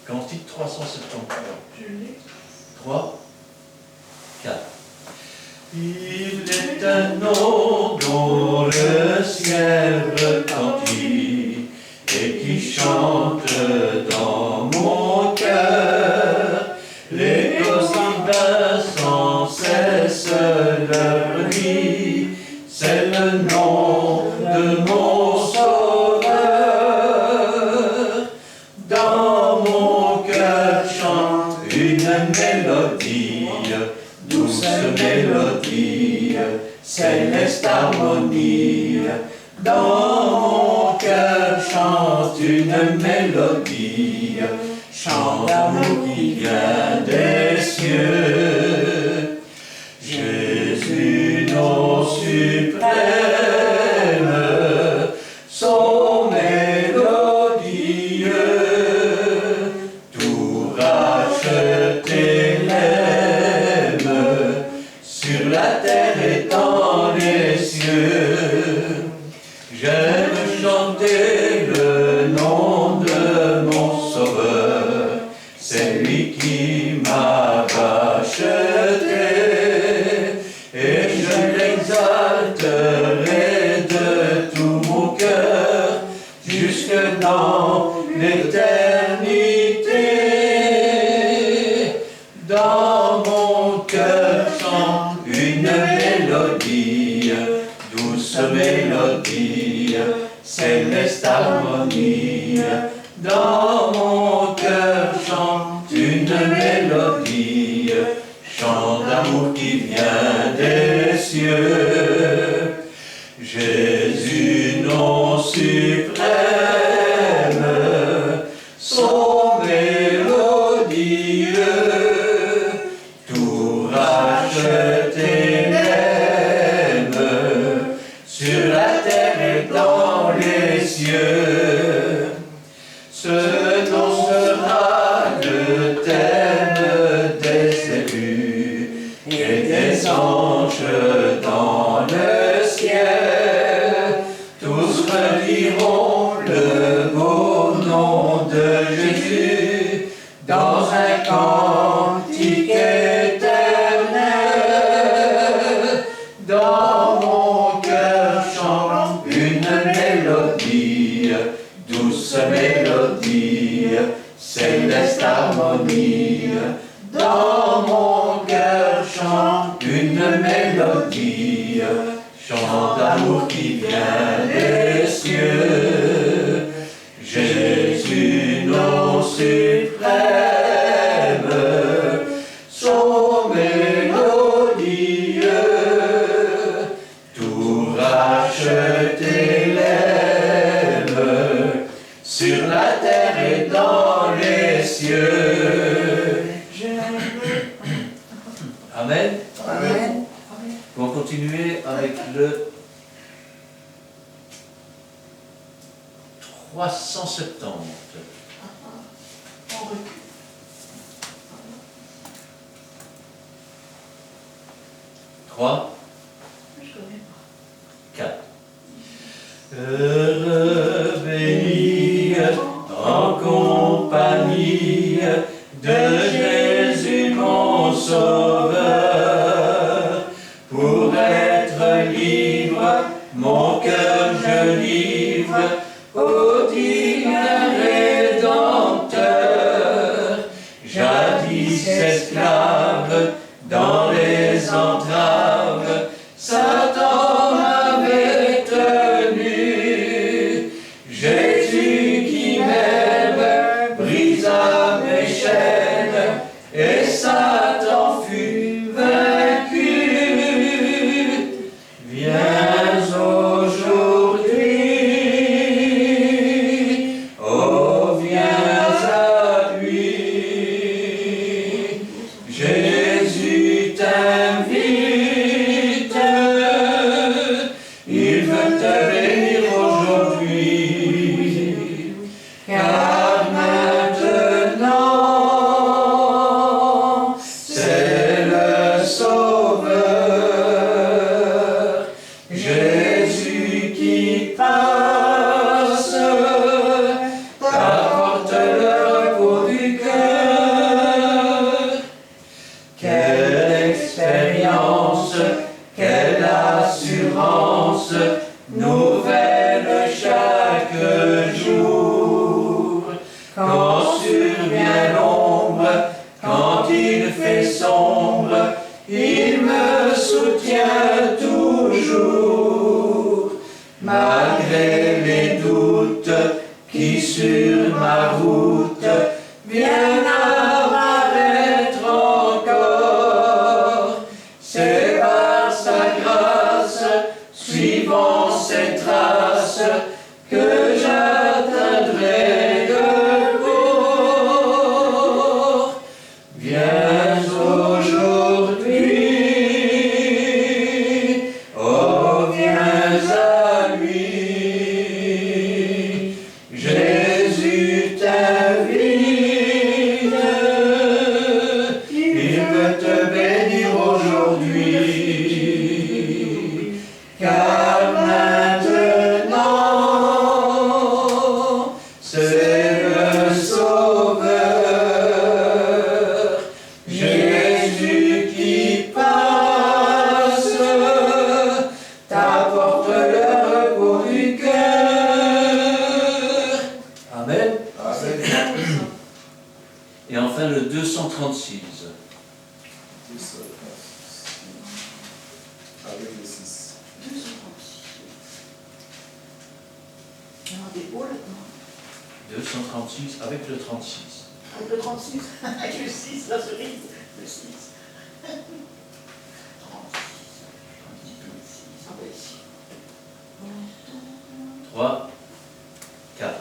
Cantique 373. Je l'ai. 3, 4. Il est un nom dont le ciel retentit et qui chante dans mon cœur. Les divins sans cesse leur vie, c'est le nom de mon Sauveur. Dans mon cœur chante une mélodie, douce mélodie, céleste harmonie. Dans mon cœur chante une mélodie, chant d'amour qui vient des cieux. Jésus, nom suprême, son mélodieux, tout racheté l'aime, sur la terre et dans les cieux. J'aime chanter le nom de mon Sauveur, c'est lui qui m'a racheté, et je l'exalterai de tout mon cœur, jusque dans l'éternité. Dans mon cœur chante une mélodie, douce mélodie, céleste harmonie. Dans mon cœur chante une mélodie, chant d'amour qui vient des cieux. Jésus, nom suprême, son mélodieux, tout racheté l'aime, sur la terre et dans les cieux. Ce nom sera le thème des élus et des anges dans le ciel. Tous rediront le beau nom de Jésus dans un cantique éternel. Dans mon cœur chante une mélodie, douce mélodie, céleste harmonie. Dans mon cœur chante une mélodie, chant d'amour qui vient des cieux. Jésus, nom suprême, son mélodieux, tout racheté l'aime, sur la terre et dans les cieux. Amen. Amen. On va continuer avec le 370. On recule. 3, Je connais pas. 4. Heureux, béni, en compagnie de Jésus mon Sauveur, pour être libre, mon cœur je livre au digne Rédempteur, jadis esclave dans les entraves, Satan m'avait tenu. Jésus qui m'aime brisa mes chaînes et Satan fut vaincu. Viens aujourd'hui, oh viens à lui. Quand survient l'ombre, quand il fait sombre, il me soutient toujours. Malgré les doutes qui sur ma route viennent apparaître encore, c'est par sa grâce, suivant ses traces, que j'atteindrai le port. Viens aujourd'hui, oh viens à lui. Jésus t'invite, il veut te bénir aujourd'hui. Car maintenant, c'est le Sauveur, Jésus qui passe, t'apporte le repos du cœur. Amen. Et enfin le 236. Avec le 6. 236. Il y en a des beaux là-dedans. 236 avec le 36. Avec le 36, avec le 6, la cerise, le 6. 36. Ah ben ici. 3, 4.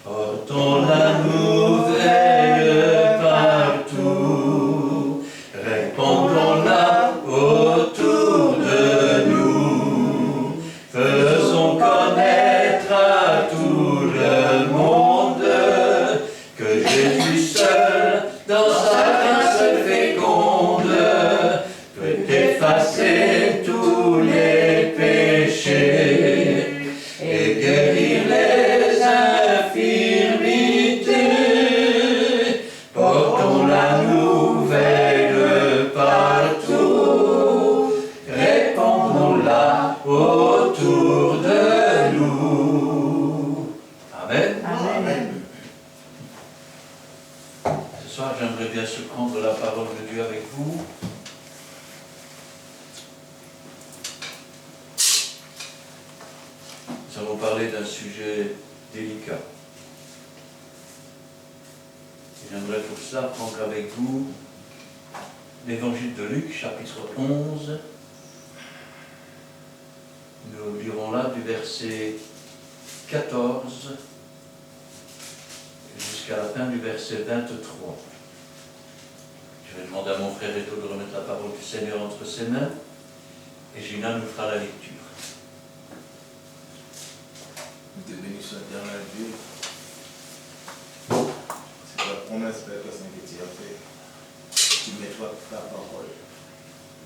Portons la nouvelle partout, répandons-la autour de nous, faisons connaître à tout le monde que Jésus seul, dans sa grâce féconde, peut effacer tous les péchés et guérir les infirmités. Portons la nouvelle partout, répandons-la autour de nous. Amen. Amen. Ce soir, j'aimerais bien se prendre la parole de Dieu avec vous. Nous allons parler d'un sujet délicat. Et j'aimerais pour cela prendre avec vous l'évangile de Luc, chapitre 11. Nous lirons là du verset 14 jusqu'à la fin du verset 23. Je vais demander à mon frère Edo de remettre la parole du Seigneur entre ses mains, et Gina nous fera la lecture. Nous te bénissons, éternel Dieu. C'est la promesse, Père Saint, que tu as fait. Tu mettras ta parole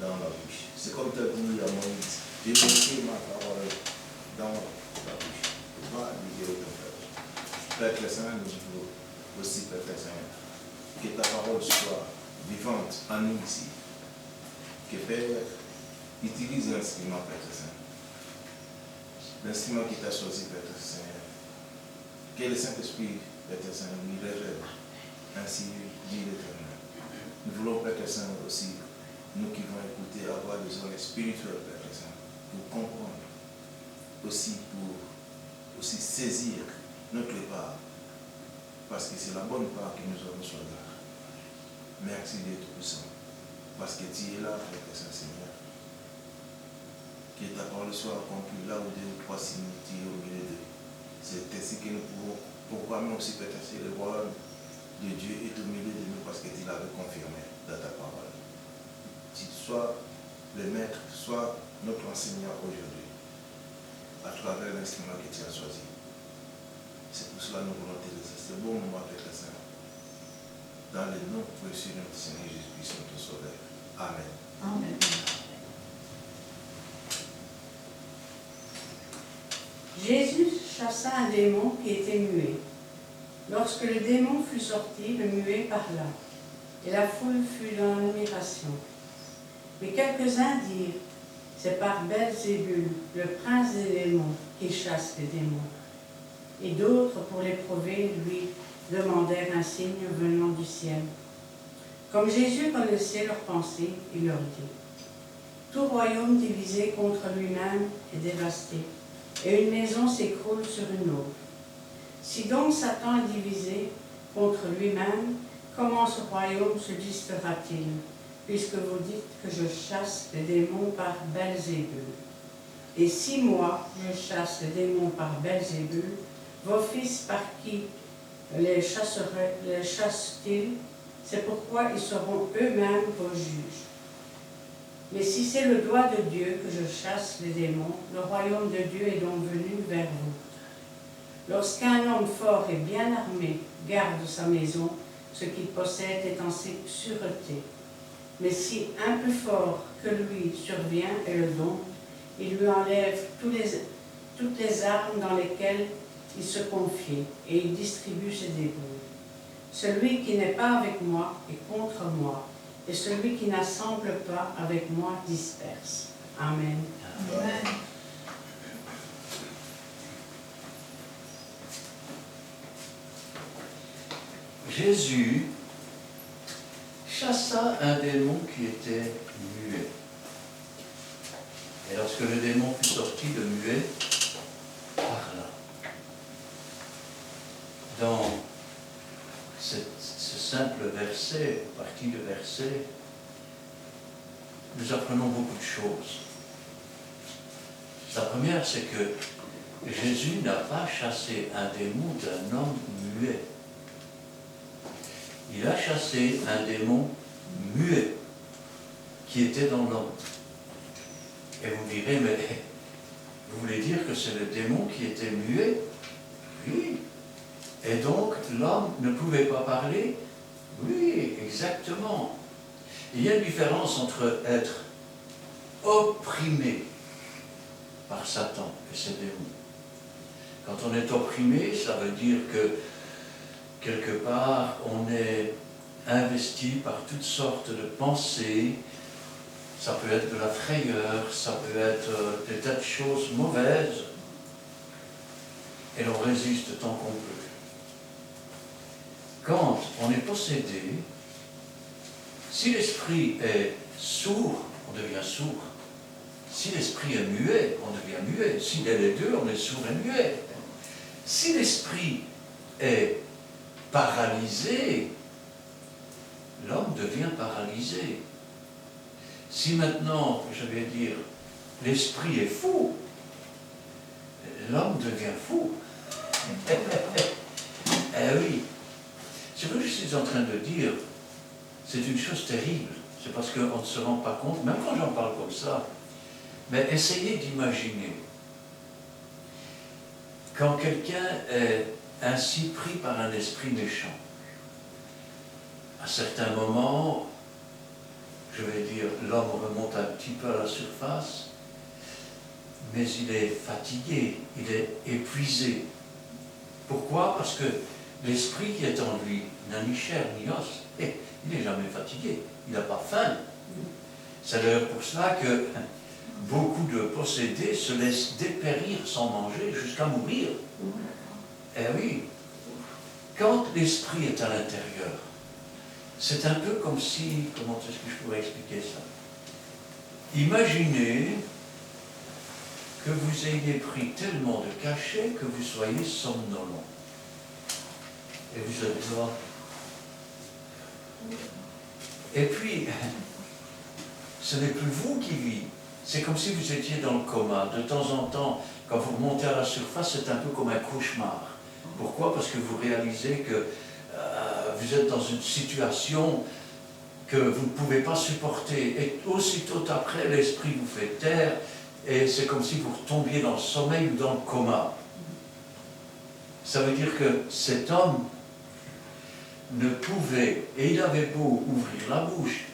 dans la bouche. C'est comme tu as dit à Moïse. J'ai mis ma parole dans la bouche. Va libérer ton peuple. Père Saint, nous voulons aussi, Père Saint, que ta parole soit vivante en nous ici. Que Père utilise l'instrument, Père Saint. L'instrument qui t'a choisi, Père Saint. Que le Saint-Esprit, Père Saint, lui révèle. Ainsi dit l'Éternel. Nous voulons, Père Saint, aussi, nous qui vont écouter, avoir des oreilles spirituelles, Père Saint, pour comprendre, aussi pour aussi saisir notre part. Parce que c'est la bonne part que nous avons choisie. Merci Dieu Tout-Puissant. Parce que tu es là, Père Saint-Seigneur. Que ta parole soit accomplie là où 2 ou 3 signes tu es au milieu d'eux. C'est ainsi que nous pouvons proclamer aussi, Père Saint, le royaume de Dieu est au milieu de nous parce que tu l'avais confirmé dans ta parole. Tu sois le maître, sois notre enseignant aujourd'hui, à travers l'instrument que tu as choisi. C'est pour cela que nous voulons te laisser ce bon moment, Père Saint. Dans le nom précieux de notre Seigneur Jésus-Christ, notre Sauveur. Amen. Amen. Jésus chassa un démon qui était muet. Lorsque le démon fut sorti, le muet parla, et la foule fut dans l'admiration. Mais quelques-uns dirent, c'est par Belzébul, le prince des démons, qui chasse les démons. Et d'autres, pour l'éprouver, lui demandèrent un signe venant du ciel. Comme Jésus connaissait leurs pensées, il leur dit, « Tout royaume divisé contre lui-même est dévasté, et une maison s'écroule sur une autre. Si donc Satan est divisé contre lui-même, comment ce royaume se disputera-t-il, puisque vous dites que je chasse les démons par Belzébul? Et si moi, je chasse les démons par Belzébul, vos fils par qui les chassent-ils? C'est pourquoi ils seront eux-mêmes vos juges. Mais si c'est le doigt de Dieu que je chasse les démons, le royaume de Dieu est donc venu vers vous. Lorsqu'un homme fort et bien armé garde sa maison, ce qu'il possède est en sûreté. Mais si un plus fort que lui survient et le dompte, il lui enlève toutes les armes dans lesquelles il se confie et il distribue ses débrouilles. Celui qui n'est pas avec moi est contre moi, et celui qui n'assemble pas avec moi disperse. Amen. Amen. Jésus chassa un démon qui était muet. Et lorsque le démon fut sorti, le muet parla. Dans ce simple verset, partie de verset, nous apprenons beaucoup de choses. La première, c'est que Jésus n'a pas chassé un démon d'un homme muet. Il a chassé un démon muet qui était dans l'homme. Et vous me direz, mais vous voulez dire que c'est le démon qui était muet? Oui. Et donc, l'homme ne pouvait pas parler? Oui, exactement. Il y a une différence entre être opprimé par Satan et ses démons. Quand on est opprimé, ça veut dire que quelque part, on est investi par toutes sortes de pensées. Ça peut être de la frayeur, ça peut être des tas de choses mauvaises. Et l'on résiste tant qu'on peut. Quand on est possédé, si l'esprit est sourd, on devient sourd. Si l'esprit est muet, on devient muet. S'il est les deux, on est sourd et muet. Si l'esprit est paralysé, l'homme devient paralysé. Si maintenant, je vais dire, l'esprit est fou, l'homme devient fou. Eh oui. Ce que je suis en train de dire, c'est une chose terrible. C'est parce qu'on ne se rend pas compte, même quand j'en parle comme ça. Mais essayez d'imaginer, quand quelqu'un est ainsi pris par un esprit méchant, à certains moments, je vais dire, l'homme remonte un petit peu à la surface, mais il est fatigué, il est épuisé. Pourquoi? Parce que l'esprit qui est en lui n'a ni chair ni os, et il n'est jamais fatigué, il n'a pas faim. C'est d'ailleurs pour cela que beaucoup de possédés se laissent dépérir sans manger jusqu'à mourir. Eh oui, quand l'esprit est à l'intérieur, c'est un peu comme si, comment est-ce que je pourrais expliquer ça? Imaginez que vous ayez pris tellement de cachets que vous soyez somnolent. Et vous êtes là. Et puis, ce n'est plus vous qui vivez. C'est comme si vous étiez dans le coma. De temps en temps, quand vous remontez à la surface, c'est un peu comme un cauchemar. Pourquoi? Parce que vous réalisez que vous êtes dans une situation que vous ne pouvez pas supporter. Et aussitôt après, l'esprit vous fait taire et c'est comme si vous retombiez dans le sommeil ou dans le coma. Ça veut dire que cet homme ne pouvait, et il avait beau ouvrir la bouche,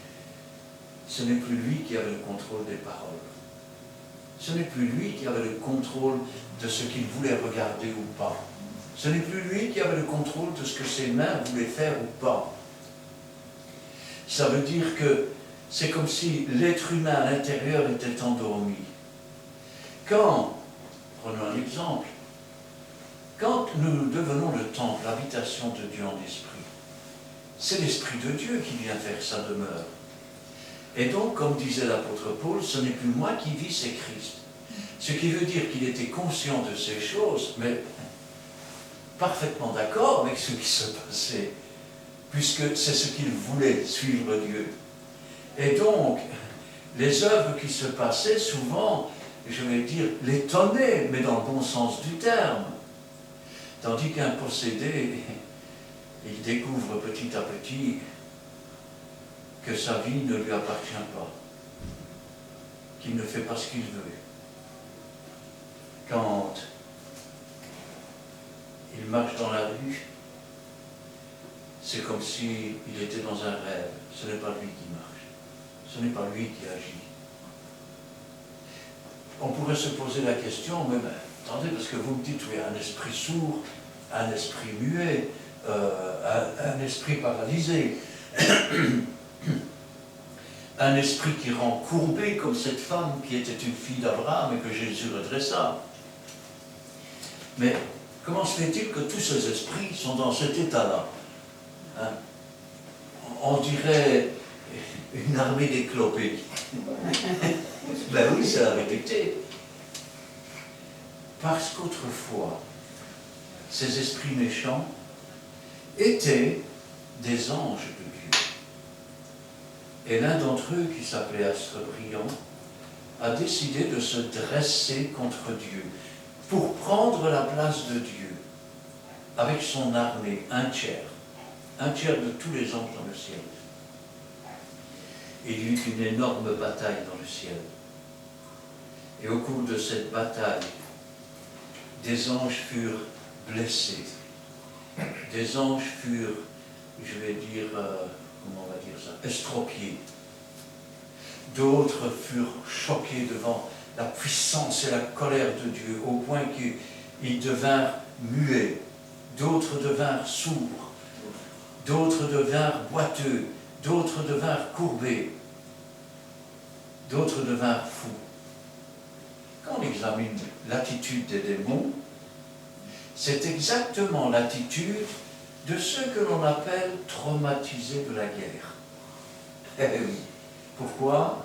ce n'est plus lui qui avait le contrôle des paroles. Ce n'est plus lui qui avait le contrôle de ce qu'il voulait regarder ou pas. Ce n'est plus lui qui avait le contrôle de ce que ses mains voulaient faire ou pas. Ça veut dire que c'est comme si l'être humain à l'intérieur était endormi. Quand, prenons un exemple, Quand nous devenons le temple, l'habitation de Dieu en esprit, c'est l'Esprit de Dieu qui vient faire sa demeure. Et donc, comme disait l'apôtre Paul, ce n'est plus moi qui vis, c'est Christ. Ce qui veut dire qu'il était conscient de ces choses, mais parfaitement d'accord avec ce qui se passait, puisque c'est ce qu'il voulait, suivre Dieu. Et donc, les œuvres qui se passaient, souvent, je vais dire, l'étonnaient, mais dans le bon sens du terme. Tandis qu'un possédé, il découvre petit à petit que sa vie ne lui appartient pas, qu'il ne fait pas ce qu'il veut. Quand il marche dans la rue, c'est comme s'il était dans un rêve. Ce n'est pas lui qui marche, ce n'est pas lui qui agit. On pourrait se poser la question, mais attendez, parce que vous me dites, oui, un esprit sourd, un esprit muet, un esprit paralysé, un esprit qui rend courbé, comme cette femme qui était une fille d'Abraham et que Jésus redressa. Mais comment se fait-il que tous ces esprits sont dans cet état-là, hein? On dirait une armée d'éclopés. Ben oui, c'est la vérité. Parce qu'autrefois, ces esprits méchants étaient des anges de Dieu. Et l'un d'entre eux, qui s'appelait Astre Brillant, a décidé de se dresser contre Dieu pour prendre la place de Dieu avec son armée, un tiers de tous les anges dans le ciel. Il y eut une énorme bataille dans le ciel. Et au cours de cette bataille, des anges furent blessés. Des anges furent, je vais dire, comment on va dire ça, estropiés. D'autres furent choqués devant la puissance et la colère de Dieu, au point qu'ils devinrent muets. D'autres devinrent sourds. D'autres devinrent boiteux. D'autres devinrent courbés. D'autres devinrent fous. Quand on examine l'attitude des démons, c'est exactement l'attitude de ceux que l'on appelle traumatisés de la guerre. Eh oui. Pourquoi?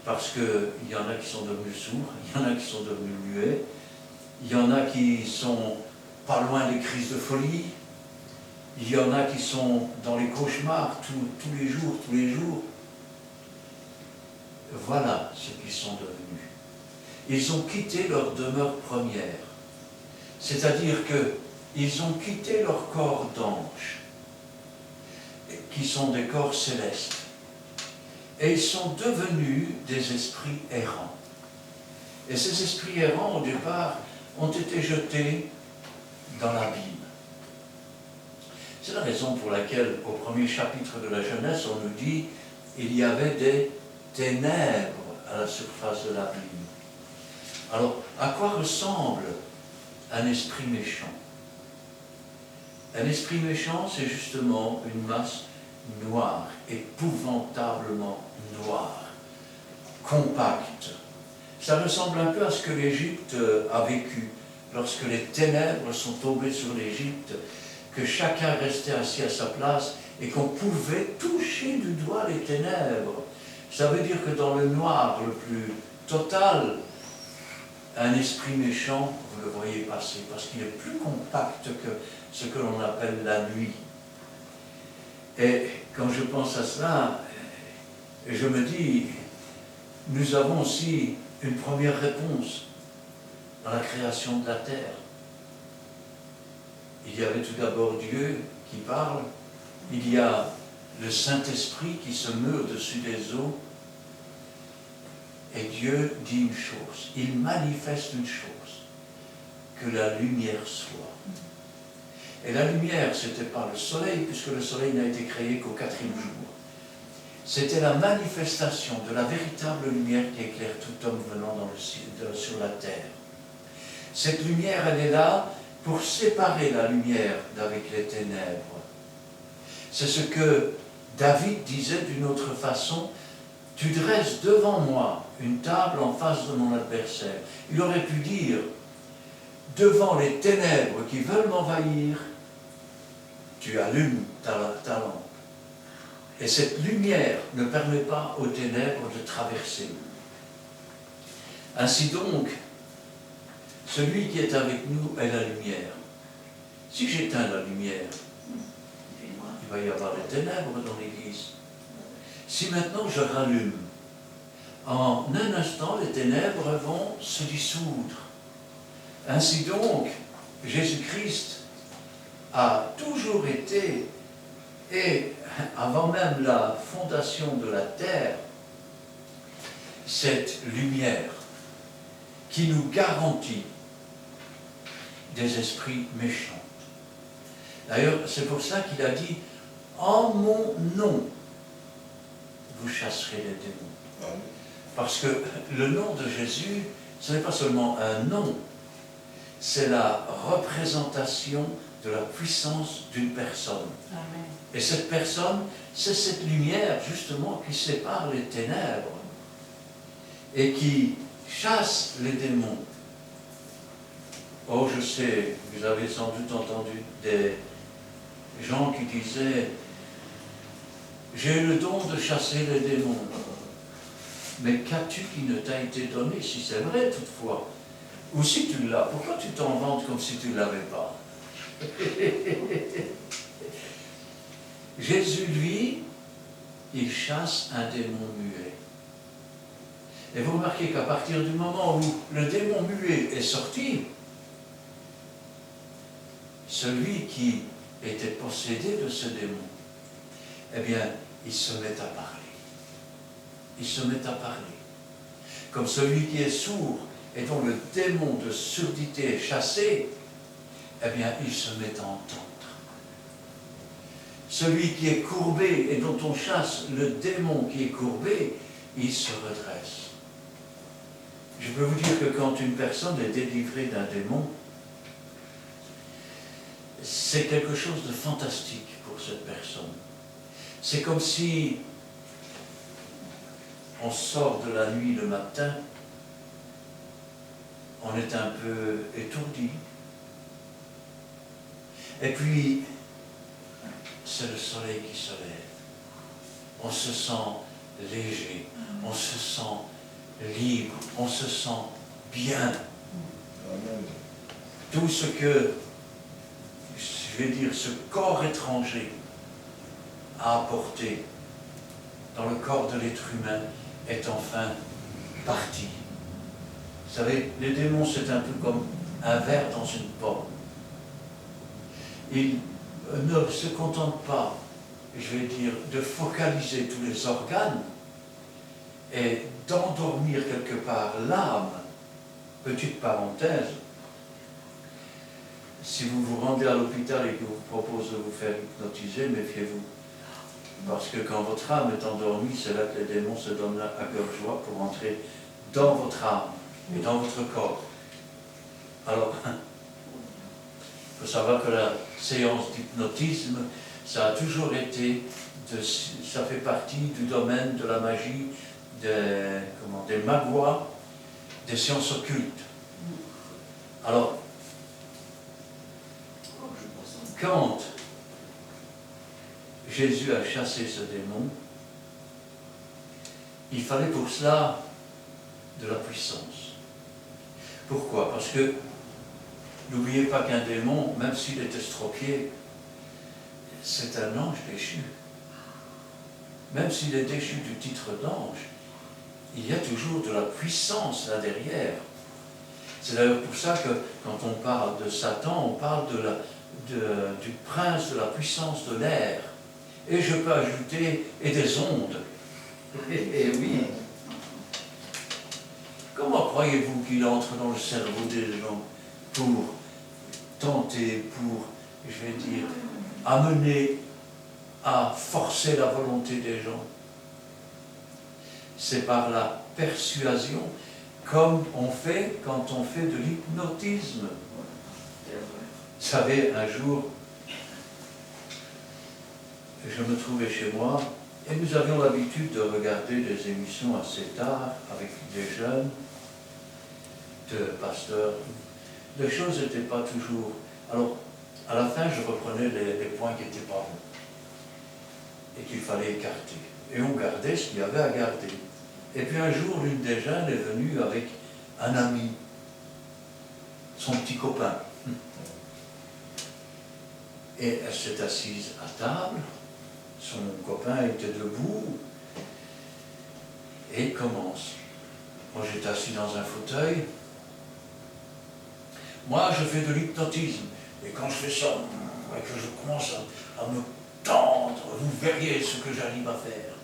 Parce qu'il y en a qui sont devenus sourds, il y en a qui sont devenus muets, il y en a qui sont pas loin des crises de folie, il y en a qui sont dans les cauchemars tous les jours. Voilà ce qu'ils sont devenus. Ils ont quitté leur demeure première. C'est-à-dire qu'ils ont quitté leur corps d'ange, qui sont des corps célestes. Et ils sont devenus des esprits errants. Et ces esprits errants, au départ, ont été jetés dans l'abîme. C'est la raison pour laquelle, au premier chapitre de la Genèse, on nous dit qu'il y avait des ténèbres à la surface de l'abîme. Alors, à quoi ressemble un esprit méchant? Un esprit méchant, c'est justement une masse noire, épouvantablement noire, compacte. Ça ressemble un peu à ce que l'Égypte a vécu lorsque les ténèbres sont tombées sur l'Égypte, que chacun restait assis à sa place et qu'on pouvait toucher du doigt les ténèbres. Ça veut dire que dans le noir le plus total, un esprit méchant, vous le voyez passer, parce qu'il est plus compact que ce que l'on appelle la nuit. Et quand je pense à cela, je me dis, nous avons aussi une première réponse dans la création de la terre. Il y avait tout d'abord Dieu qui parle, il y a le Saint-Esprit qui se meut au-dessus des eaux, et Dieu dit une chose, il manifeste une chose, que la lumière soit. Et la lumière, ce n'était pas le soleil, puisque le soleil n'a été créé qu'au 4e jour. C'était la manifestation de la véritable lumière qui éclaire tout homme venant dans le ciel, sur la terre. Cette lumière, elle est là pour séparer la lumière d'avec les ténèbres. C'est ce que David disait d'une autre façon, « Tu dresses devant moi une table en face de mon adversaire. » Il aurait pu dire, « devant les ténèbres qui veulent m'envahir, tu allumes ta lampe. Et cette lumière ne permet pas aux ténèbres de traverser. Ainsi donc, celui qui est avec nous est la lumière. Si j'éteins la lumière, il va y avoir des ténèbres dans l'Église. Si maintenant je rallume, en un instant, les ténèbres vont se dissoudre. Ainsi donc, Jésus-Christ a toujours été, et avant même la fondation de la terre, cette lumière qui nous garantit des esprits méchants. D'ailleurs, c'est pour ça qu'il a dit « En mon nom, vous chasserez les démons ». Parce que le nom de Jésus, ce n'est pas seulement un nom, c'est la représentation de la puissance d'une personne. Amen. Et cette personne, c'est cette lumière justement qui sépare les ténèbres et qui chasse les démons. Oh, je sais, vous avez sans doute entendu des gens qui disaient « J'ai le don de chasser les démons ». Mais qu'as-tu qui ne t'a été donné, si c'est vrai toutefois? Ou si tu l'as, pourquoi tu t'en vantes comme si tu ne l'avais pas? Jésus, lui, il chasse un démon muet. Et vous remarquez qu'à partir du moment où le démon muet est sorti, celui qui était possédé de ce démon, eh bien, il se met à parler. Il se met à parler. Comme celui qui est sourd et dont le démon de surdité est chassé, eh bien, il se met à entendre. Celui qui est courbé et dont on chasse le démon qui est courbé, il se redresse. Je peux vous dire que quand une personne est délivrée d'un démon, c'est quelque chose de fantastique pour cette personne. C'est comme si on sort de la nuit le matin, on est un peu étourdi, et puis c'est le soleil qui se lève. On se sent léger, on se sent libre, on se sent bien. Tout ce que, je vais dire, ce corps étranger a apporté dans le corps de l'être humain est enfin parti. Vous savez, les démons, c'est un peu comme un verre dans une pomme. Ils ne se contentent pas, je vais dire, de focaliser tous les organes et d'endormir quelque part l'âme. Petite parenthèse, si vous vous rendez à l'hôpital et que vous propose de vous faire hypnotiser, méfiez-vous. Parce que quand votre âme est endormie, c'est là que les démons se donnent à cœur joie pour entrer dans votre âme et dans votre corps. Alors, il faut savoir que la séance d'hypnotisme, ça a toujours été, ça fait partie du domaine de la magie, des magouas, des sciences occultes. Alors, quand Jésus a chassé ce démon, il fallait pour cela de la puissance. Pourquoi? Parce que n'oubliez pas qu'un démon, même s'il est estropié, c'est un ange déchu. Même s'il est déchu du titre d'ange, il y a toujours de la puissance là derrière. C'est d'ailleurs pour ça que quand on parle de Satan, on parle du prince de la puissance de l'air. Et je peux ajouter, et des ondes. Et oui. Comment croyez-vous qu'il entre dans le cerveau des gens pour tenter, pour, je vais dire, amener à forcer la volonté des gens? C'est par la persuasion, comme on fait quand on fait de l'hypnotisme. Vous savez, un jour, je me trouvais chez moi et nous avions l'habitude de regarder des émissions assez tard avec des jeunes, de pasteurs. les choses n'étaient pas toujours... Alors, à la fin, je reprenais les points qui n'étaient pas bons et qu'il fallait écarter. Et on gardait ce qu'il y avait à garder. Et puis un jour, l'une des jeunes est venue avec un ami, son petit copain. Et elle s'est assise à table, son copain était debout, et il commence. Moi, j'étais assis dans un fauteuil. Moi, je fais de l'hypnotisme. Et quand je fais ça, et que je commence à me tendre, vous verriez ce que j'arrive à faire.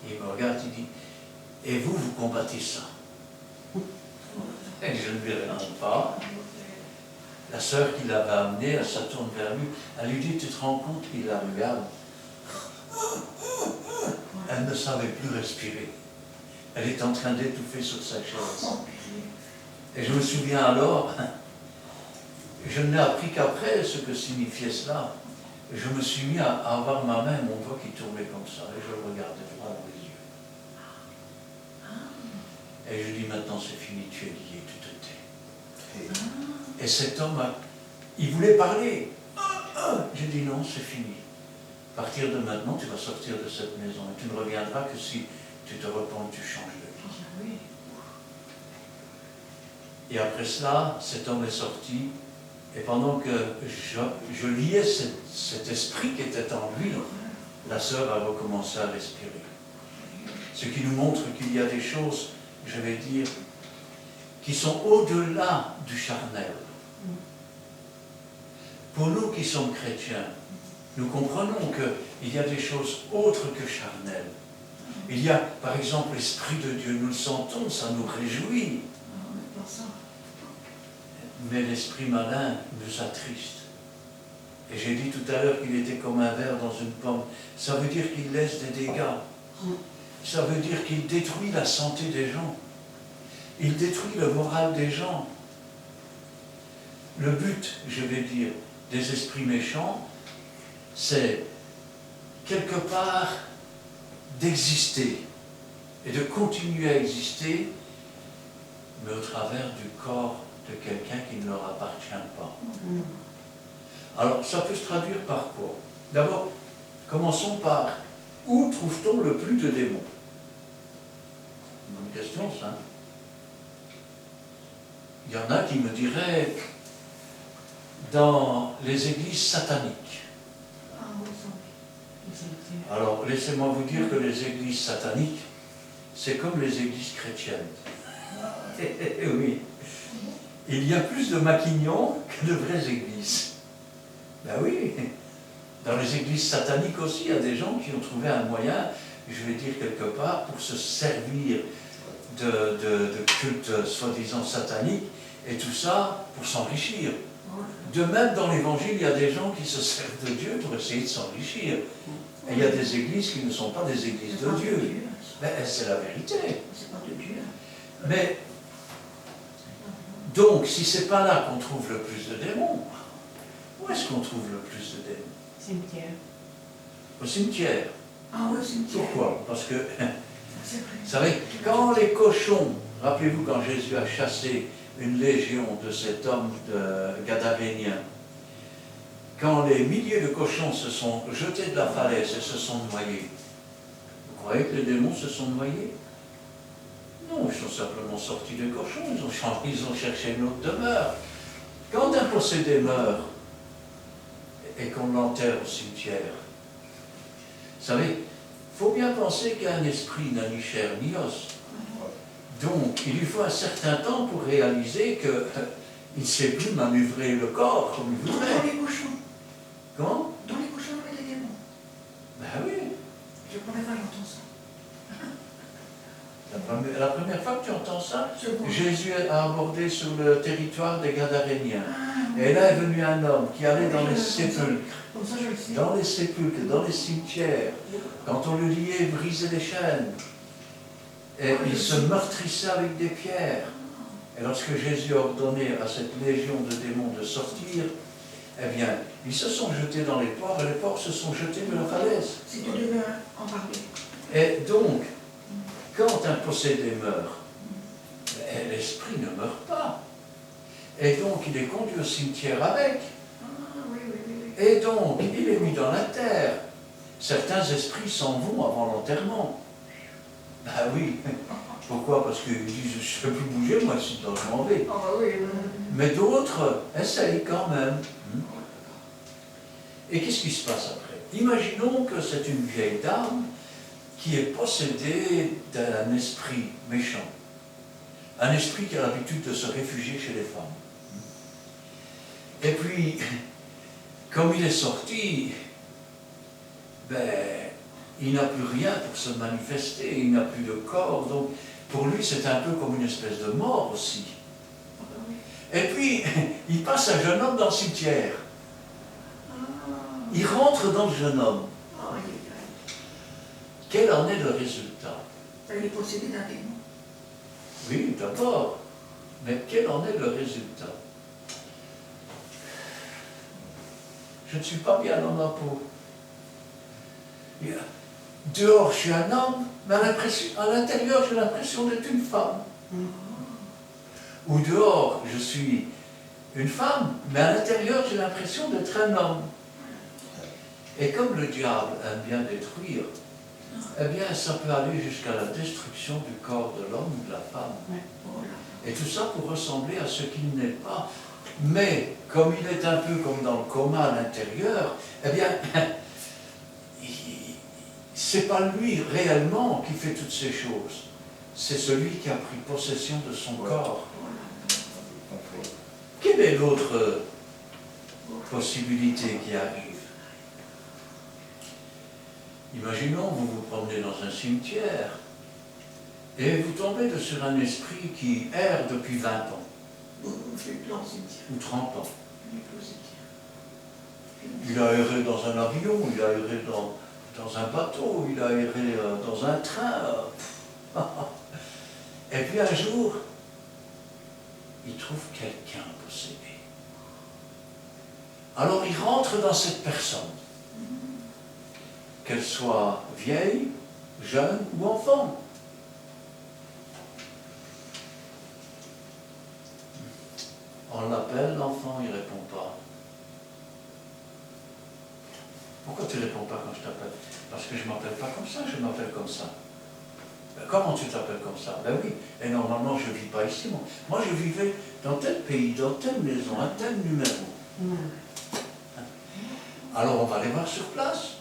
Et il me regarde, il dit, et vous, vous combattez ça. Et je ne lui réponds pas. La sœur qui l'avait amenée, elle se tourne vers lui, elle lui dit, tu te rends compte qu'il la regarde? Elle ne savait plus respirer. Elle est en train d'étouffer sur sa chaise. Et je me souviens alors, je n'ai appris qu'après ce que signifiait cela. Et je me suis mis à avoir ma main, mon doigt qui tournait comme ça, et je le regardais droit dans les yeux. Et je dis, maintenant c'est fini, tu es lié, tu te tais. Et cet homme, il voulait parler. J'ai dit, non, c'est fini. À partir de maintenant, tu vas sortir de cette maison, et tu ne reviendras que si tu te repens, tu changes de vie. Et après cela, cet homme est sorti, et pendant que je liais cet esprit qui était en lui, la sœur a recommencé à respirer. Ce qui nous montre qu'il y a des choses, je vais dire, qui sont au-delà du charnel. Pour nous qui sommes chrétiens, nous comprenons qu'il y a des choses autres que charnelles. Il y a, par exemple, l'Esprit de Dieu, nous le sentons, ça nous réjouit. Mais l'esprit malin nous attriste. Et j'ai dit tout à l'heure qu'il était comme un ver dans une pomme. Ça veut dire qu'il laisse des dégâts. Ça veut dire qu'il détruit la santé des gens. Il détruit le moral des gens. Le but, je vais dire, des esprits méchants, c'est quelque part d'exister et de continuer à exister, mais au travers du corps de quelqu'un qui ne leur appartient pas. Alors, ça peut se traduire par quoi? D'abord, commençons par où trouve-t-on le plus de démons? Bonne question, ça. Il y en a qui me diraient dans les églises sataniques. Alors, laissez-moi vous dire que les églises sataniques, c'est comme les églises chrétiennes. Oui. Il y a plus de maquignons que de vraies églises. Ben oui. Dans les églises sataniques aussi, il y a des gens qui ont trouvé un moyen, je vais dire quelque part, pour se servir de culte soi-disant satanique, et tout ça pour s'enrichir. De même, dans l'Évangile, il y a des gens qui se servent de Dieu pour essayer de s'enrichir. Et il y a des églises qui ne sont pas des églises de Dieu. Ben, c'est la vérité. C'est pas de Dieu. Mais, donc, si c'est pas là qu'on trouve le plus de démons, où est-ce qu'on trouve le plus de démons? Cimetière. Au cimetière. Ah oui, cimetière. Pourquoi? Parce que, C'est vrai. vous savez, quand les cochons, rappelez-vous quand Jésus a chassé une légion de cet homme gadarénien, quand les milliers de cochons se sont jetés de la falaise et se sont noyés, vous croyez que les démons se sont noyés? Non, ils sont simplement sortis des cochons, ils ont cherché une autre demeure. Quand un possédé meurt et qu'on l'enterre au cimetière, vous savez, il faut bien penser qu'un esprit n'a ni chair ni os. Donc, il lui faut un certain temps pour réaliser qu'il ne sait plus manœuvrer le corps comme il Dans voudrait. les cochons. Comment? Dans les cochons, il y a des démons. Ben oui. Je pourrais pas j'entends ça. La première fois que tu entends ça, C'est bon. Jésus a abordé sur le territoire des Gadaréniens. Ah, Et là est venu un homme qui allait dans les sépulcres, comme ça, je le sais. dans les sépulcres, dans les cimetières. Quand on le liait, il brisait les chaînes. Et il se meurtrissait avec des pierres. Et lorsque Jésus a ordonné à cette légion de démons de sortir, eh bien, ils se sont jetés dans les ports, et les ports se sont jetés de la falaise. Si tu devais en parler. Et donc, quand un possédé meurt, l'esprit ne meurt pas. Et donc, il est conduit au cimetière avec. Ah, oui, oui, oui, oui. Et donc, il est mis dans la terre. Certains esprits s'en vont avant l'enterrement. Ben oui. Pourquoi? Parce qu'ils disent, je ne peux plus bouger, moi, si je m'en vais. Ah, bah oui, oui. Mais d'autres essayent quand même. Et qu'est-ce qui se passe après? Imaginons que c'est une vieille dame qui est possédée d'un esprit méchant. Un esprit qui a l'habitude de se réfugier chez les femmes. Et puis, comme il est sorti, ben, il n'a plus rien pour se manifester, il n'a plus de corps, donc pour lui c'est un peu comme une espèce de mort aussi. Ah, bah oui. Et puis, il passe un jeune homme dans le cimetière. Ah, Il rentre dans le jeune homme. ah, aïe, aïe, aïe. Quel en est le résultat? Elle est possédée d'un démon. Oui, d'abord. Mais quel en est le résultat? Je ne suis pas bien dans ma peau. Dehors, je suis un homme, mais à l'intérieur, j'ai l'impression d'être une femme. Ou dehors, je suis une femme, mais à l'intérieur, j'ai l'impression d'être un homme. Et comme le diable aime bien détruire, eh bien, ça peut aller jusqu'à la destruction du corps de l'homme ou de la femme. Oh là. Et tout ça pour ressembler à ce qu'il n'est pas. Mais, comme il est un peu comme dans le coma à l'intérieur, eh bien, c'est pas lui réellement qui fait toutes ces choses. C'est celui qui a pris possession de son corps. Quelle est l'autre possibilité qui arrive? Imaginons, vous vous promenez dans un cimetière et vous tombez sur un esprit qui erre depuis 20 ans, Vous faites dans le cimetière. ou 30 ans. Il est au cimetière. Il a erré dans un avion, il a erré dans un bateau, il a erré dans un train. Et puis un jour, il trouve quelqu'un possédé. Alors il rentre dans cette personne, qu'elle soit vieille, jeune ou enfant. On l'appelle, l'enfant, il ne répond pas. Pourquoi tu ne réponds pas quand je t'appelle? Parce que je ne m'appelle pas comme ça, je m'appelle comme ça. Ben, comment tu t'appelles comme ça? Ben oui, et normalement je ne vis pas ici. Moi je vivais dans tel pays, dans telle maison, à tel numéro. Alors on va aller voir sur place.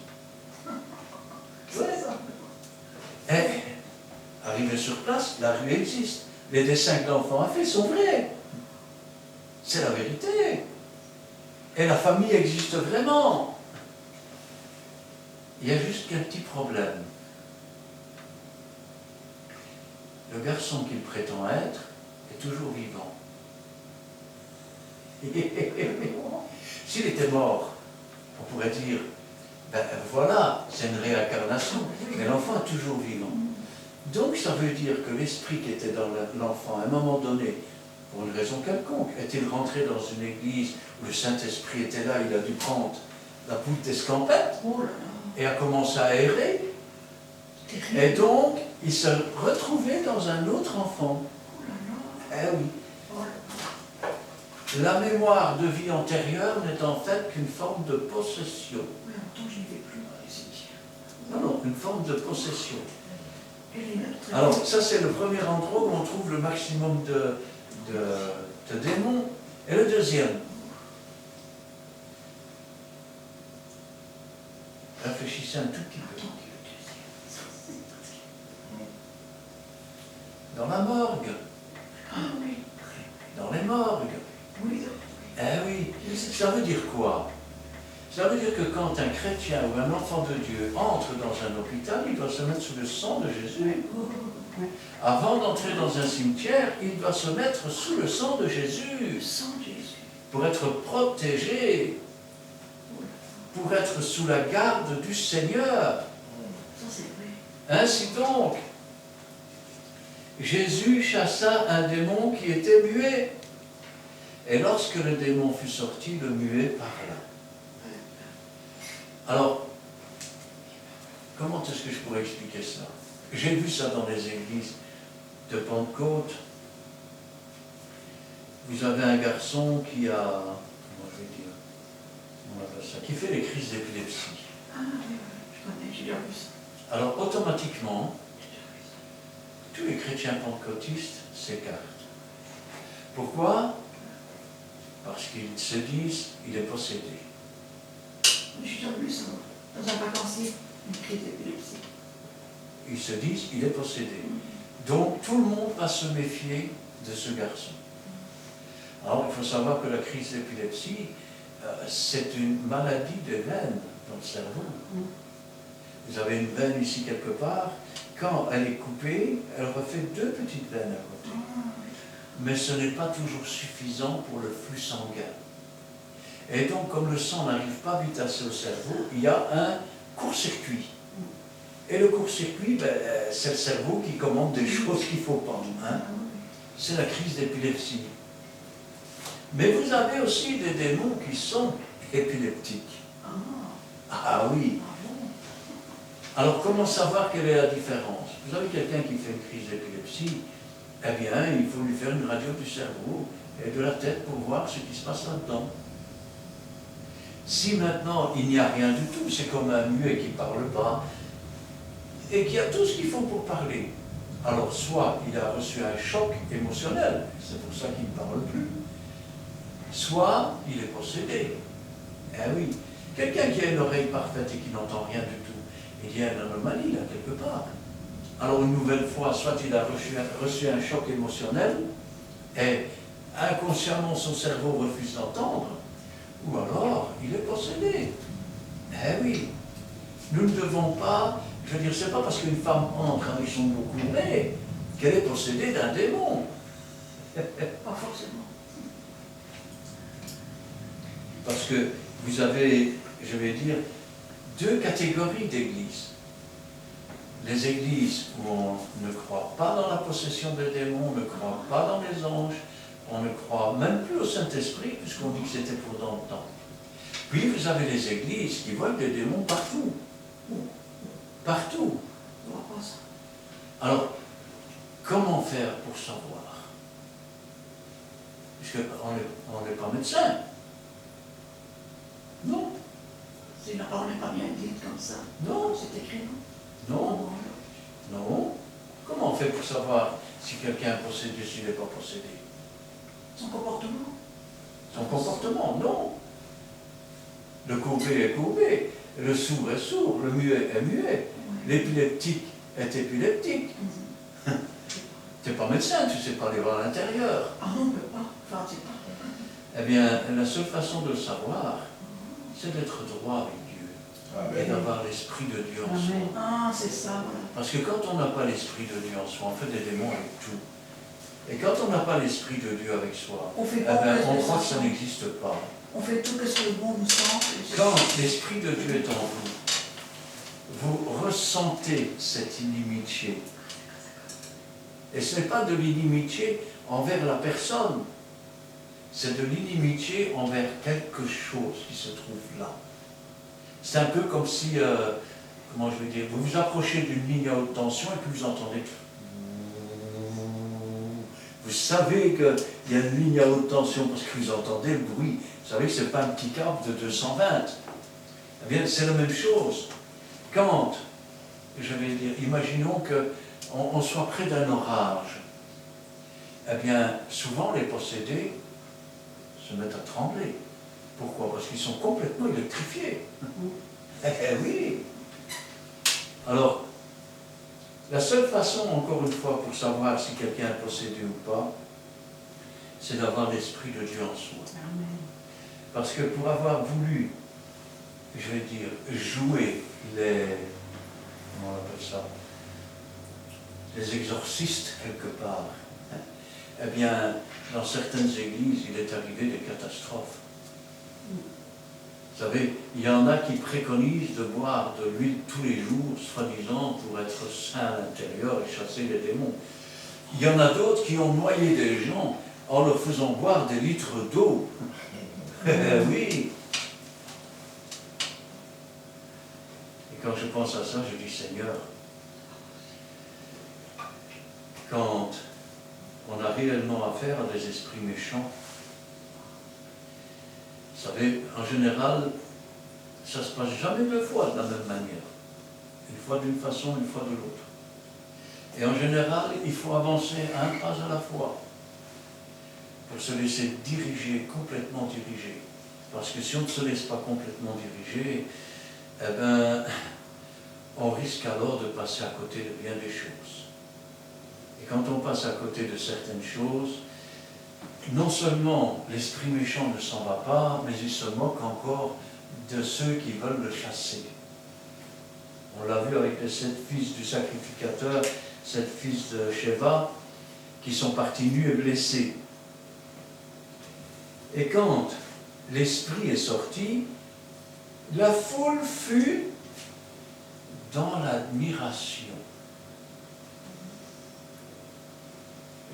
C'est ça. Et, arrivé sur place, la rue existe. Les dessins que l'enfant a faits sont vrais. C'est la vérité. Et la famille existe vraiment. Il y a juste qu'un petit problème. Le garçon qu'il prétend être est toujours vivant. S'il était mort, on pourrait dire, ben voilà, c'est une réincarnation, mais l'enfant est toujours vivant. Donc ça veut dire que l'esprit qui était dans l'enfant, à un moment donné, pour une raison quelconque, est-il rentré dans une église où le Saint-Esprit était là, il a dû prendre la poudre d'escampette Oh là là. et a commencé à errer. Terrible. Et donc, il se retrouvait dans un autre enfant. Oh là là. Eh oui. Oh là là. La mémoire de vie antérieure n'est en fait qu'une forme de possession. Oui, en même temps, je n'y vais plus dans les cimetières. Non, non, une forme de possession. Et les notes très Alors, bien. ça c'est le premier endroit où on trouve le maximum de démons. Et le deuxième, réfléchissez un tout petit peu. Dans la morgue, Ah oui. dans les morgues. Oui. Eh oui, ça veut dire quoi? Ça veut dire que quand un chrétien ou un enfant de Dieu entre dans un hôpital, il doit se mettre sous le sang de Jésus. Avant d'entrer dans un cimetière, il doit se mettre sous le sang de Jésus Sans Jésus. pour être protégé, pour être sous la garde du Seigneur. Ça, c'est vrai. Ainsi donc, Jésus chassa un démon qui était muet. Et lorsque le démon fut sorti, le muet parla. Alors, comment est-ce que je pourrais expliquer ça? J'ai vu ça dans les églises de Pentecôte. vous avez un garçon qui a, comment je vais dire, on appelle ça, qui fait les crises d'épilepsie. Ah oui, je connais, j'ai déjà vu ça. Alors automatiquement, tous les chrétiens pentecôtistes s'écartent. Pourquoi? Parce qu'ils se disent, il est possédé. J'ai déjà vu ça, dans un vacancier, une crise d'épilepsie. Ils se disent, il est possédé. Donc tout le monde va se méfier de ce garçon. Alors il faut savoir que la crise d'épilepsie, c'est une maladie des veines dans le cerveau. Vous avez une veine ici quelque part, quand elle est coupée, elle refait 2 petites veines à côté. Mais ce n'est pas toujours suffisant pour le flux sanguin. Et donc, comme le sang n'arrive pas vite assez au cerveau, il y a un court-circuit. Et le court-circuit, ben, c'est le cerveau qui commande des choses qu'il ne faut pas. Hein? C'est la crise d'épilepsie. Mais vous avez aussi des démons qui sont épileptiques. Ah oui. Alors, comment savoir quelle est la différence? Vous avez quelqu'un qui fait une crise d'épilepsie, eh bien, il faut lui faire une radio du cerveau et de la tête pour voir ce qui se passe là-dedans. Si maintenant, il n'y a rien du tout, c'est comme un muet qui ne parle pas, et qui a tout ce qu'il faut pour parler. Alors, soit il a reçu un choc émotionnel, c'est pour ça qu'il ne parle plus, soit il est possédé. Eh oui, quelqu'un qui a une oreille parfaite et qui n'entend rien du tout, il y a une anomalie là, quelque part. Alors, une nouvelle fois, soit il a reçu un choc émotionnel, et inconsciemment son cerveau refuse d'entendre, ou alors il est possédé. Eh oui, nous ne devons pas, je veux dire, c'est pas parce qu'une femme entre avec son beau courbé qu'elle est possédée d'un démon. Pas forcément. Parce que vous avez, je vais dire, 2 catégories d'églises. Les églises où on ne croit pas dans la possession des démons, on ne croit pas dans les anges, on ne croit même plus au Saint-Esprit, puisqu'on dit que c'était pour dans le temps. Puis vous avez les églises qui voient des démons partout. Partout. On voit pas ça. Alors, comment faire pour savoir? Puisqu'on n'est pas médecin. Non. C'est la parole n'est pas bien dite comme ça. Non. C'est écrit, non? Non. Non. Comment on fait pour savoir si quelqu'un est possédé, s'il n'est pas possédé? Son comportement. Son comportement, non. Le courbé est courbé, le sourd est sourd, le muet est muet, l'épileptique est épileptique. Tu n'es pas médecin, tu ne sais pas aller voir à l'intérieur. Ah non, on ne peut pas. Enfin, c'est pas. Eh bien, la seule façon de le savoir, c'est d'être droit avec Dieu et d'avoir l'Esprit de Dieu en soi. Ah, c'est ça, voilà. Parce que quand on n'a pas l'Esprit de Dieu en soi, on fait des démons avec tout. Et quand on n'a pas l'Esprit de Dieu avec soi, On fait eh pas ben, que on ce croit que soit. ça n'existe pas. On fait tout ce que le bon nous sent. Quand l'Esprit de Dieu est en vous, vous ressentez cette inimitié. Et ce n'est pas de l'inimitié envers la personne, c'est de l'inimitié envers quelque chose qui se trouve là. C'est un peu comme si, comment je vais dire, vous vous approchez d'une ligne à haute tension et puis vous entendez. Vous savez qu'il y a une ligne à haute tension parce que vous entendez le bruit. Vous savez que ce n'est pas un petit câble de 220. Eh bien, c'est la même chose. Quand, je vais dire, imaginons qu'on soit près d'un orage, eh bien, souvent les possédés se mettent à trembler. Pourquoi? Parce qu'ils sont complètement électrifiés. Eh oui. Alors, la seule façon, encore une fois, pour savoir si quelqu'un est possédé ou pas, c'est d'avoir l'Esprit de Dieu en soi. Amen. Parce que pour avoir voulu, je vais dire, jouer les, comment on appelle ça, les exorcistes quelque part, hein, eh bien, dans certaines églises, il est arrivé des catastrophes. Vous savez, il y en a qui préconisent de boire de l'huile tous les jours, soi-disant pour être sain à l'intérieur et chasser les démons. Il y en a d'autres qui ont noyé des gens en leur faisant boire des litres d'eau. Oui. Et quand je pense à ça, je dis, Seigneur, quand on a réellement affaire à des esprits méchants. Vous savez, en général, ça ne se passe jamais deux fois de la même manière. Une fois d'une façon, une fois de l'autre. Et en général, il faut avancer un pas à la fois pour se laisser diriger, complètement diriger. Parce que si on ne se laisse pas complètement diriger, eh ben, on risque alors de passer à côté de bien des choses. Et quand on passe à côté de certaines choses, non seulement l'esprit méchant ne s'en va pas, mais il se moque encore de ceux qui veulent le chasser. On l'a vu avec les 7 fils du sacrificateur, 7 fils de Sheva, qui sont partis nus et blessés. Et quand l'esprit est sorti, la foule fut dans l'admiration.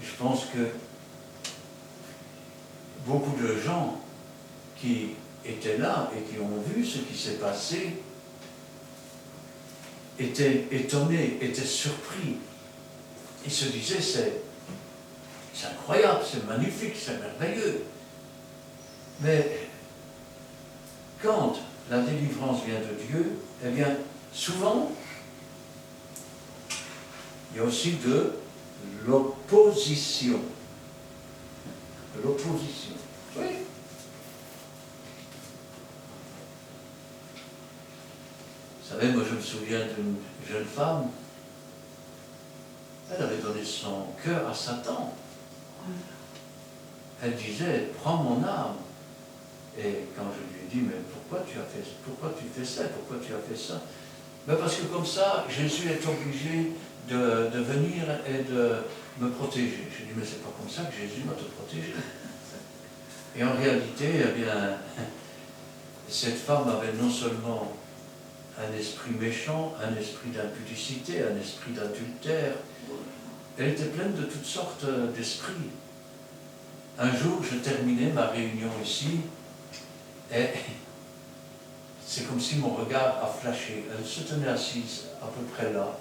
Je pense que beaucoup de gens qui étaient là et qui ont vu ce qui s'est passé étaient étonnés, étaient surpris. Ils se disaient, c'est incroyable, c'est magnifique, c'est merveilleux. Mais quand la délivrance vient de Dieu, eh bien, souvent, il y a aussi de l'opposition. De l'opposition. Oui. Vous savez, moi je me souviens d'une jeune femme, elle avait donné son cœur à Satan. Elle disait, prends mon âme. Et quand je lui ai dit, mais pourquoi tu fais ça, pourquoi tu as fait ça? Ben parce que comme ça, Jésus est obligé de venir et de me protéger. Je dis, mais c'est pas comme ça que Jésus va te protéger. Et en réalité, eh bien, cette femme avait non seulement un esprit méchant, un esprit d'impudicité, un esprit d'adultère, elle était pleine de toutes sortes d'esprits. Un jour, je terminais ma réunion ici, et c'est comme si mon regard a flashé. Elle se tenait assise à peu près là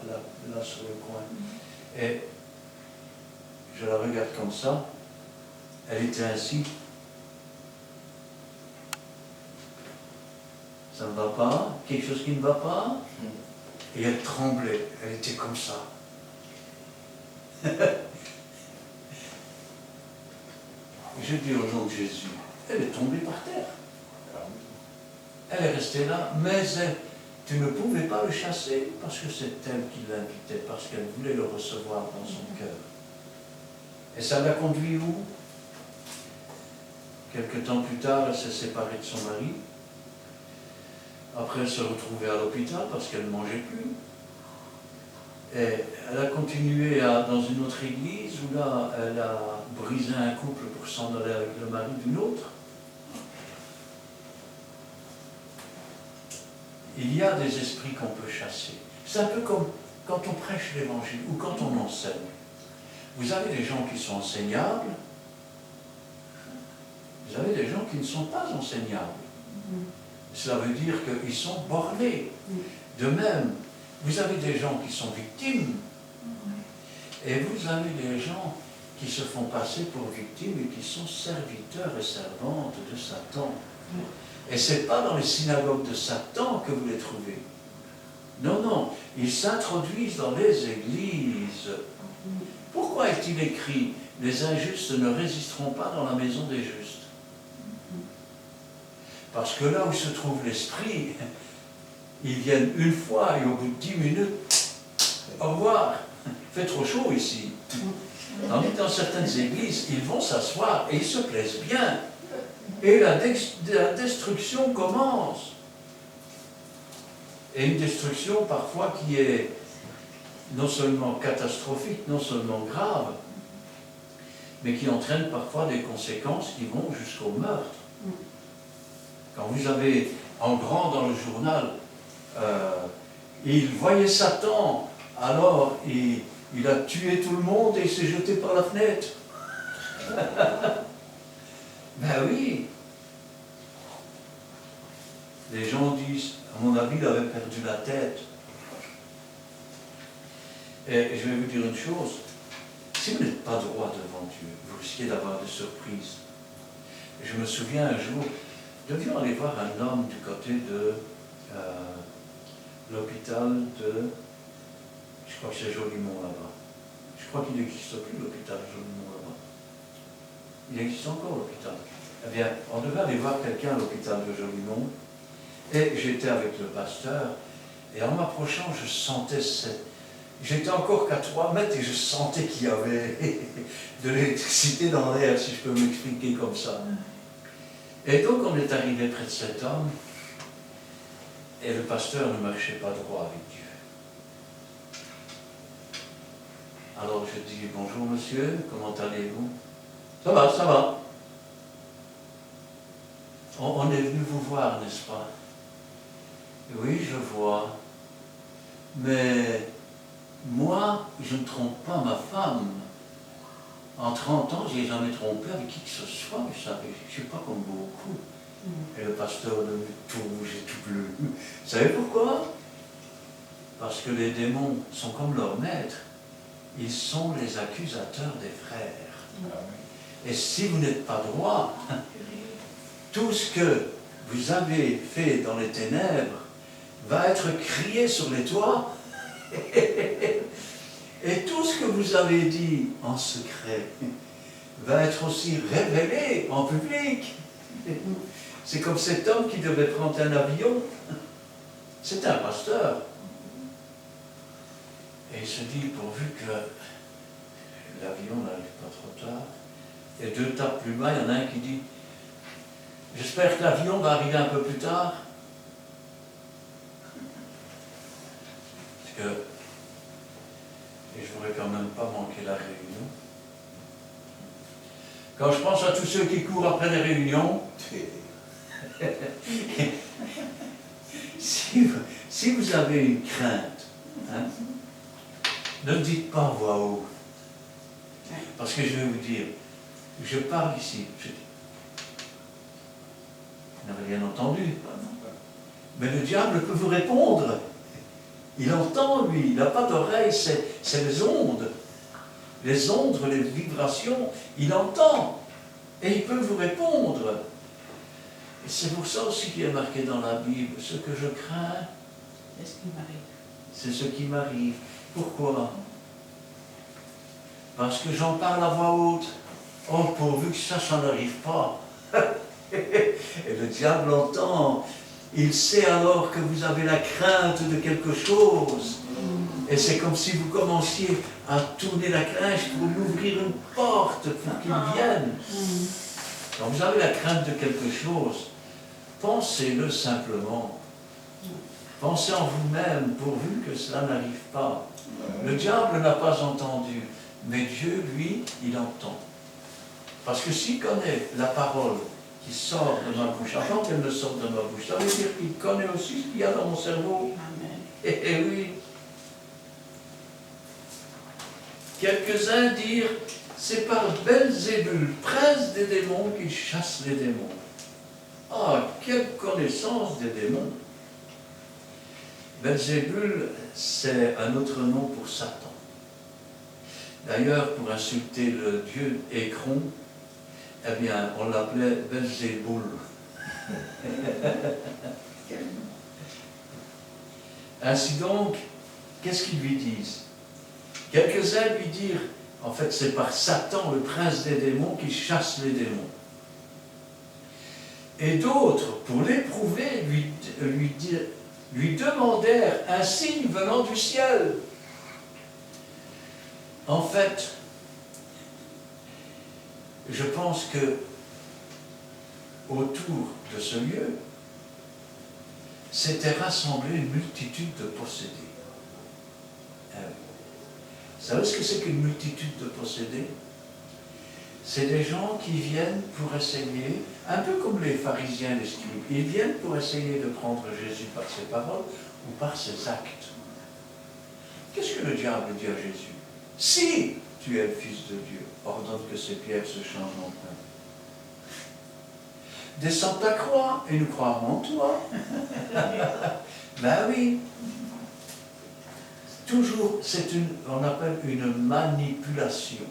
sur le coin. Et je la regarde comme ça. Elle était ainsi. Ça ne va pas? Quelque chose qui ne va pas? Et elle tremblait. Elle était comme ça. Je dis au nom de Jésus, elle est tombée par terre. Elle est restée là, mais tu ne pouvais pas le chasser parce que c'est elle qui l'invitait, parce qu'elle voulait le recevoir dans son cœur. Et ça l'a conduit où? Quelque temps plus tard, elle s'est séparée de son mari. Après, elle se retrouvait à l'hôpital parce qu'elle ne mangeait plus. Et elle a continué dans une autre église où là, elle a brisé un couple pour s'en aller avec le mari d'une autre. Il y a des esprits qu'on peut chasser. C'est un peu comme quand on prêche l'évangile ou quand on enseigne. Vous avez des gens qui sont enseignables, vous avez des gens qui ne sont pas enseignables. Cela veut dire qu'ils sont bornés. De même, vous avez des gens qui sont victimes et vous avez des gens qui se font passer pour victimes et qui sont serviteurs et servantes de Satan. Et ce n'est pas dans les synagogues de Satan que vous les trouvez. Non, non, ils s'introduisent dans les églises. Pourquoi est-il écrit « Les injustes ne résisteront pas dans la maison des justes » ? Parce que là où se trouve l'esprit, ils viennent une fois et au bout de 10 minutes, au revoir, il fait trop chaud ici. Dans certaines églises, ils vont s'asseoir et ils se plaisent bien. Et la destruction commence. Et une destruction parfois qui est non seulement catastrophique, non seulement grave, mais qui entraîne parfois des conséquences qui vont jusqu'au meurtre. Quand vous avez en grand dans le journal, il voyait Satan, alors il a tué tout le monde et il s'est jeté par la fenêtre. Ben oui. Les gens disent, à mon avis, il avait perdu la tête. Et je vais vous dire une chose, si vous n'êtes pas droit devant Dieu, vous risquez d'avoir des surprises. Et je me souviens un jour, nous devions aller voir un homme du côté de l'hôpital de, je crois que c'est Jolimont là-bas. Je crois qu'il n'existe plus l'hôpital de Jolimont là-bas. Il existe encore l'hôpital. Eh bien, on devait aller voir quelqu'un à l'hôpital de Jolimont, et j'étais avec le pasteur, et en m'approchant, je sentais cette... J'étais encore qu'à 3 mètres et je sentais qu'il y avait de l'électricité dans l'air, si je peux m'expliquer comme ça. Et donc on est arrivé près de cet homme, et le pasteur ne marchait pas droit avec Dieu. Alors je dis, bonjour monsieur, comment allez-vous? Ça va, ça va. On est venu vous voir, n'est-ce pas? Oui, je vois. Mais moi, je ne trompe pas ma femme. En 30 ans, je n'ai jamais trompé avec qui que ce soit, vous savez. Je ne suis pas comme beaucoup. Et le pasteur devenu tout rouge et tout bleu. Vous savez pourquoi? Parce que les démons sont comme leurs maîtres. Ils sont les accusateurs des frères. Et si vous n'êtes pas droit, tout ce que vous avez fait dans les ténèbres va être crié sur les toits. Et tout ce que vous avez dit en secret va être aussi révélé en public. C'est comme cet homme qui devait prendre un avion. C'est un pasteur. Et il se dit, pourvu que l'avion n'arrive pas trop tard. Et 2 tapes plus bas, il y en a un qui dit, j'espère que l'avion va arriver un peu plus tard. Parce que, et je ne voudrais quand même pas manquer la réunion. Quand je pense à tous ceux qui courent après les réunions, si vous avez une crainte, hein, ne le dites pas à voix haute. Parce que je vais vous dire, je parle ici, vous n'avez rien entendu. Mais le diable peut vous répondre. Il entend, lui, il n'a pas d'oreille, c'est les ondes. Les ondes, les vibrations, il entend. Et il peut vous répondre. Et c'est pour ça aussi qu'il est marqué dans la Bible, ce que je crains, C'est ce qui m'arrive. c'est ce qui m'arrive. Pourquoi? Parce que j'en parle à voix haute. Oh, pourvu que ça n'arrive pas. Et le diable entend. Il sait alors que vous avez la crainte de quelque chose. Et c'est comme si vous commenciez à tourner la clinche pour lui ouvrir une porte pour qu'il vienne. Quand vous avez la crainte de quelque chose, pensez-le simplement. Pensez en vous-même pourvu que cela n'arrive pas. Le diable n'a pas entendu, mais Dieu, lui, il entend. Parce que s'il connaît la parole qui sort de ma bouche, avant qu'elle ne sorte de ma bouche, ça veut dire qu'il connaît aussi ce qu'il y a dans mon cerveau. Eh oui. Quelques-uns dirent, c'est par Belzébul, prince des démons, qu'il chasse les démons. Ah, quelle connaissance des démons! Belzébul, c'est un autre nom pour Satan. D'ailleurs, pour insulter le dieu Écron, eh bien, on l'appelait Belzéboul. Ainsi donc, qu'est-ce qu'ils lui disent? Quelques-uns lui dirent, en fait, c'est par Satan, le prince des démons, qui chasse les démons. Et d'autres, pour l'éprouver, lui demandèrent un signe venant du ciel. En fait, je pense que autour de ce lieu, s'était rassemblée une multitude de possédés. Vous savez ce que c'est qu'une multitude de possédés? C'est des gens qui viennent pour essayer, un peu comme les pharisiens, les scribes, ils viennent pour essayer de prendre Jésus par ses paroles ou par ses actes. Qu'est-ce que le diable dit à Jésus? Si tu es le Fils de Dieu, ordonne que ces pierres se changent en pain. Descends ta croix et nous croirons en toi. Ben oui. Tout toujours, on appelle une manipulation.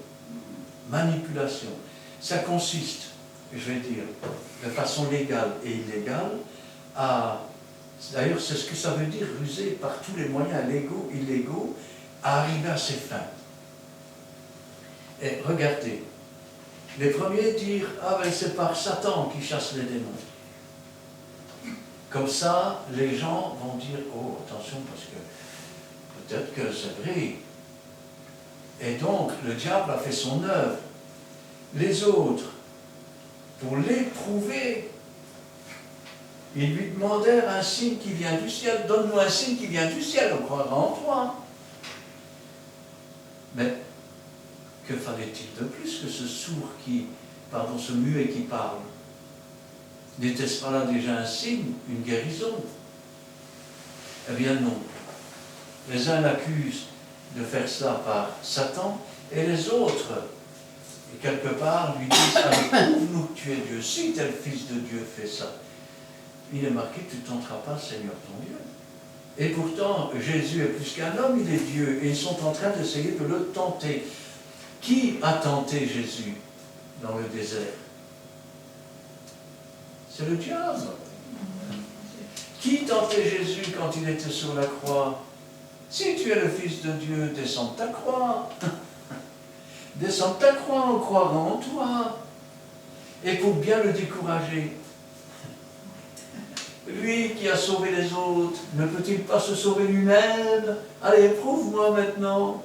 Manipulation. Ça consiste, je vais dire, de façon légale et illégale, d'ailleurs c'est ce que ça veut dire, ruser par tous les moyens légaux, illégaux, à arriver à ses fins. Et regardez, les premiers dirent, ah ben c'est par Satan qui chasse les démons. Comme ça, les gens vont dire, oh attention, parce que peut-être que c'est vrai. Et donc, le diable a fait son œuvre. Les autres, pour l'éprouver, ils lui demandèrent un signe qui vient du ciel. Donne-nous un signe qui vient du ciel, on croira en toi. Mais que fallait-il de plus que ce sourd ce muet qui parle? N'était-ce pas là déjà un signe, une guérison? Eh bien non. Les uns l'accusent de faire ça par Satan, et les autres, et quelque part, lui disent, allez, prouve-nous que tu es Dieu. Si tel fils de Dieu fait ça, il est marqué, tu ne tenteras pas le Seigneur ton Dieu. Et pourtant, Jésus est plus qu'un homme, il est Dieu, et ils sont en train d'essayer de le tenter. Qui a tenté Jésus dans le désert? C'est le diable. Qui tentait Jésus quand il était sur la croix? Si tu es le Fils de Dieu, descends de ta croix. Descends de ta croix, on croira en toi. Et pour bien le décourager, lui qui a sauvé les autres, ne peut-il pas se sauver lui-même? Allez, prouve-moi maintenant.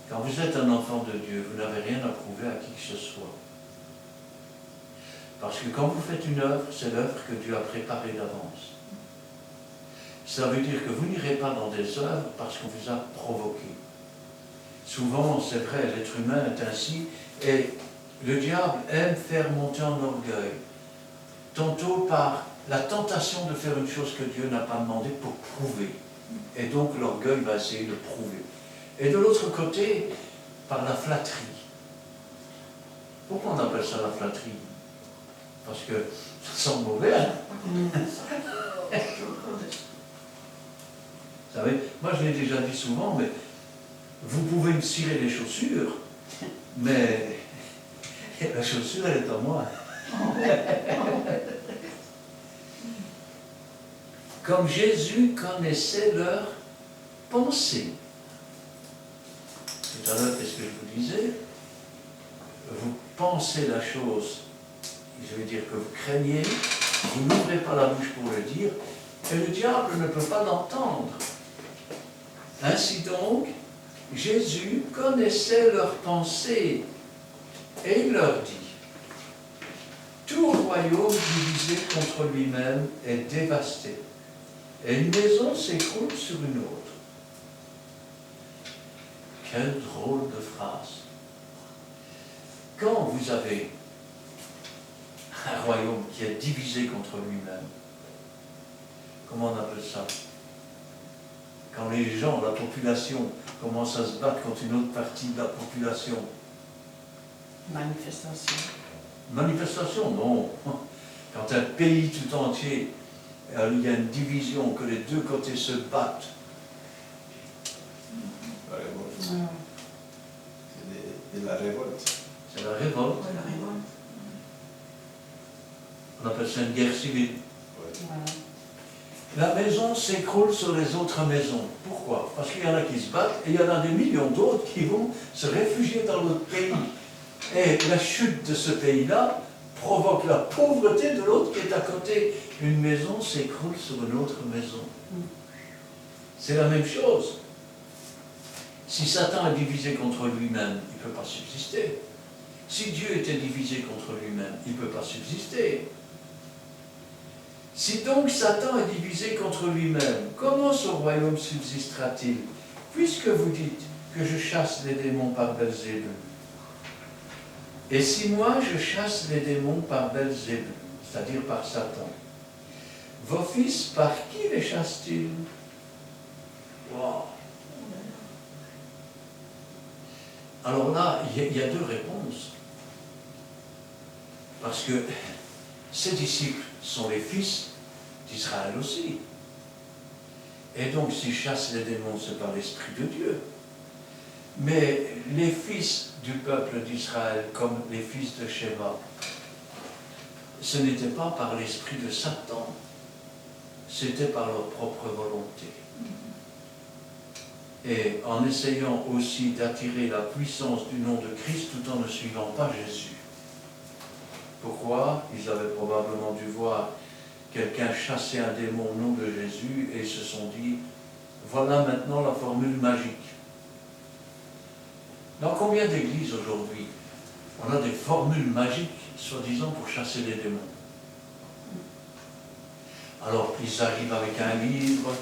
Quand vous êtes un enfant de Dieu, vous n'avez rien à prouver à qui que ce soit. Parce que quand vous faites une œuvre, c'est l'œuvre que Dieu a préparée d'avance. Ça veut dire que vous n'irez pas dans des œuvres parce qu'on vous a provoqué. Souvent, c'est vrai, l'être humain est ainsi, et le diable aime faire monter en orgueil. Tantôt par la tentation de faire une chose que Dieu n'a pas demandé pour prouver. Et donc l'orgueil va essayer de prouver. Et de l'autre côté, par la flatterie. Pourquoi on appelle ça la flatterie? Parce que ça sent mauvais, hein? Vous savez, moi je l'ai déjà dit souvent, mais vous pouvez me cirer les chaussures, mais la chaussure elle est à moi. Comme Jésus connaissait leurs pensées. Tout à l'heure, qu'est-ce que je vous disais? Vous pensez la chose, je veux dire que vous craignez, vous n'ouvrez pas la bouche pour le dire, et le diable ne peut pas l'entendre. Ainsi donc, Jésus connaissait leurs pensées, et il leur dit, tout royaume divisé contre lui-même est dévasté, et une maison s'écroule sur une autre. Quelle drôle de phrase. Quand vous avez un royaume qui est divisé contre lui-même, comment on appelle ça? Quand les gens, la population, commencent à se battre contre une autre partie de la population. Manifestation. Manifestation, non. Quand un pays tout entier, il y a une division, que les deux côtés se battent. La révolte. C'est de la révolte. C'est la révolte. Ouais, la révolte. On appelle ça une guerre civile. Ouais. Voilà. La maison s'écroule sur les autres maisons. Pourquoi? Parce qu'il y en a qui se battent et il y en a des millions d'autres qui vont se réfugier dans l'autre pays. Et la chute de ce pays-là provoque la pauvreté de l'autre qui est à côté. Une maison s'écroule sur une autre maison. C'est la même chose. Si Satan est divisé contre lui-même, il ne peut pas subsister. Si Dieu était divisé contre lui-même, il ne peut pas subsister. Si donc Satan est divisé contre lui-même, comment son royaume subsistera-t-il? Puisque vous dites que je chasse les démons par Belzébul. Et si moi je chasse les démons par Belzébul, c'est-à-dire par Satan, vos fils, par qui les chassent-ils? Wow. Alors là, il y a deux réponses. Parce que ces disciples sont les fils d'Israël aussi. Et donc, s'il chasse les démons, c'est par l'Esprit de Dieu. Mais les fils du peuple d'Israël, comme les fils de Sheba, ce n'était pas par l'esprit de Satan, c'était par leur propre volonté. Et en essayant aussi d'attirer la puissance du nom de Christ tout en ne suivant pas Jésus. Pourquoi? Ils avaient probablement dû voir quelqu'un chasser un démon au nom de Jésus et ils se sont dit, voilà maintenant la formule magique. Dans combien d'églises aujourd'hui on a des formules magiques, soi-disant, pour chasser les démons? Alors, ils arrivent avec un livre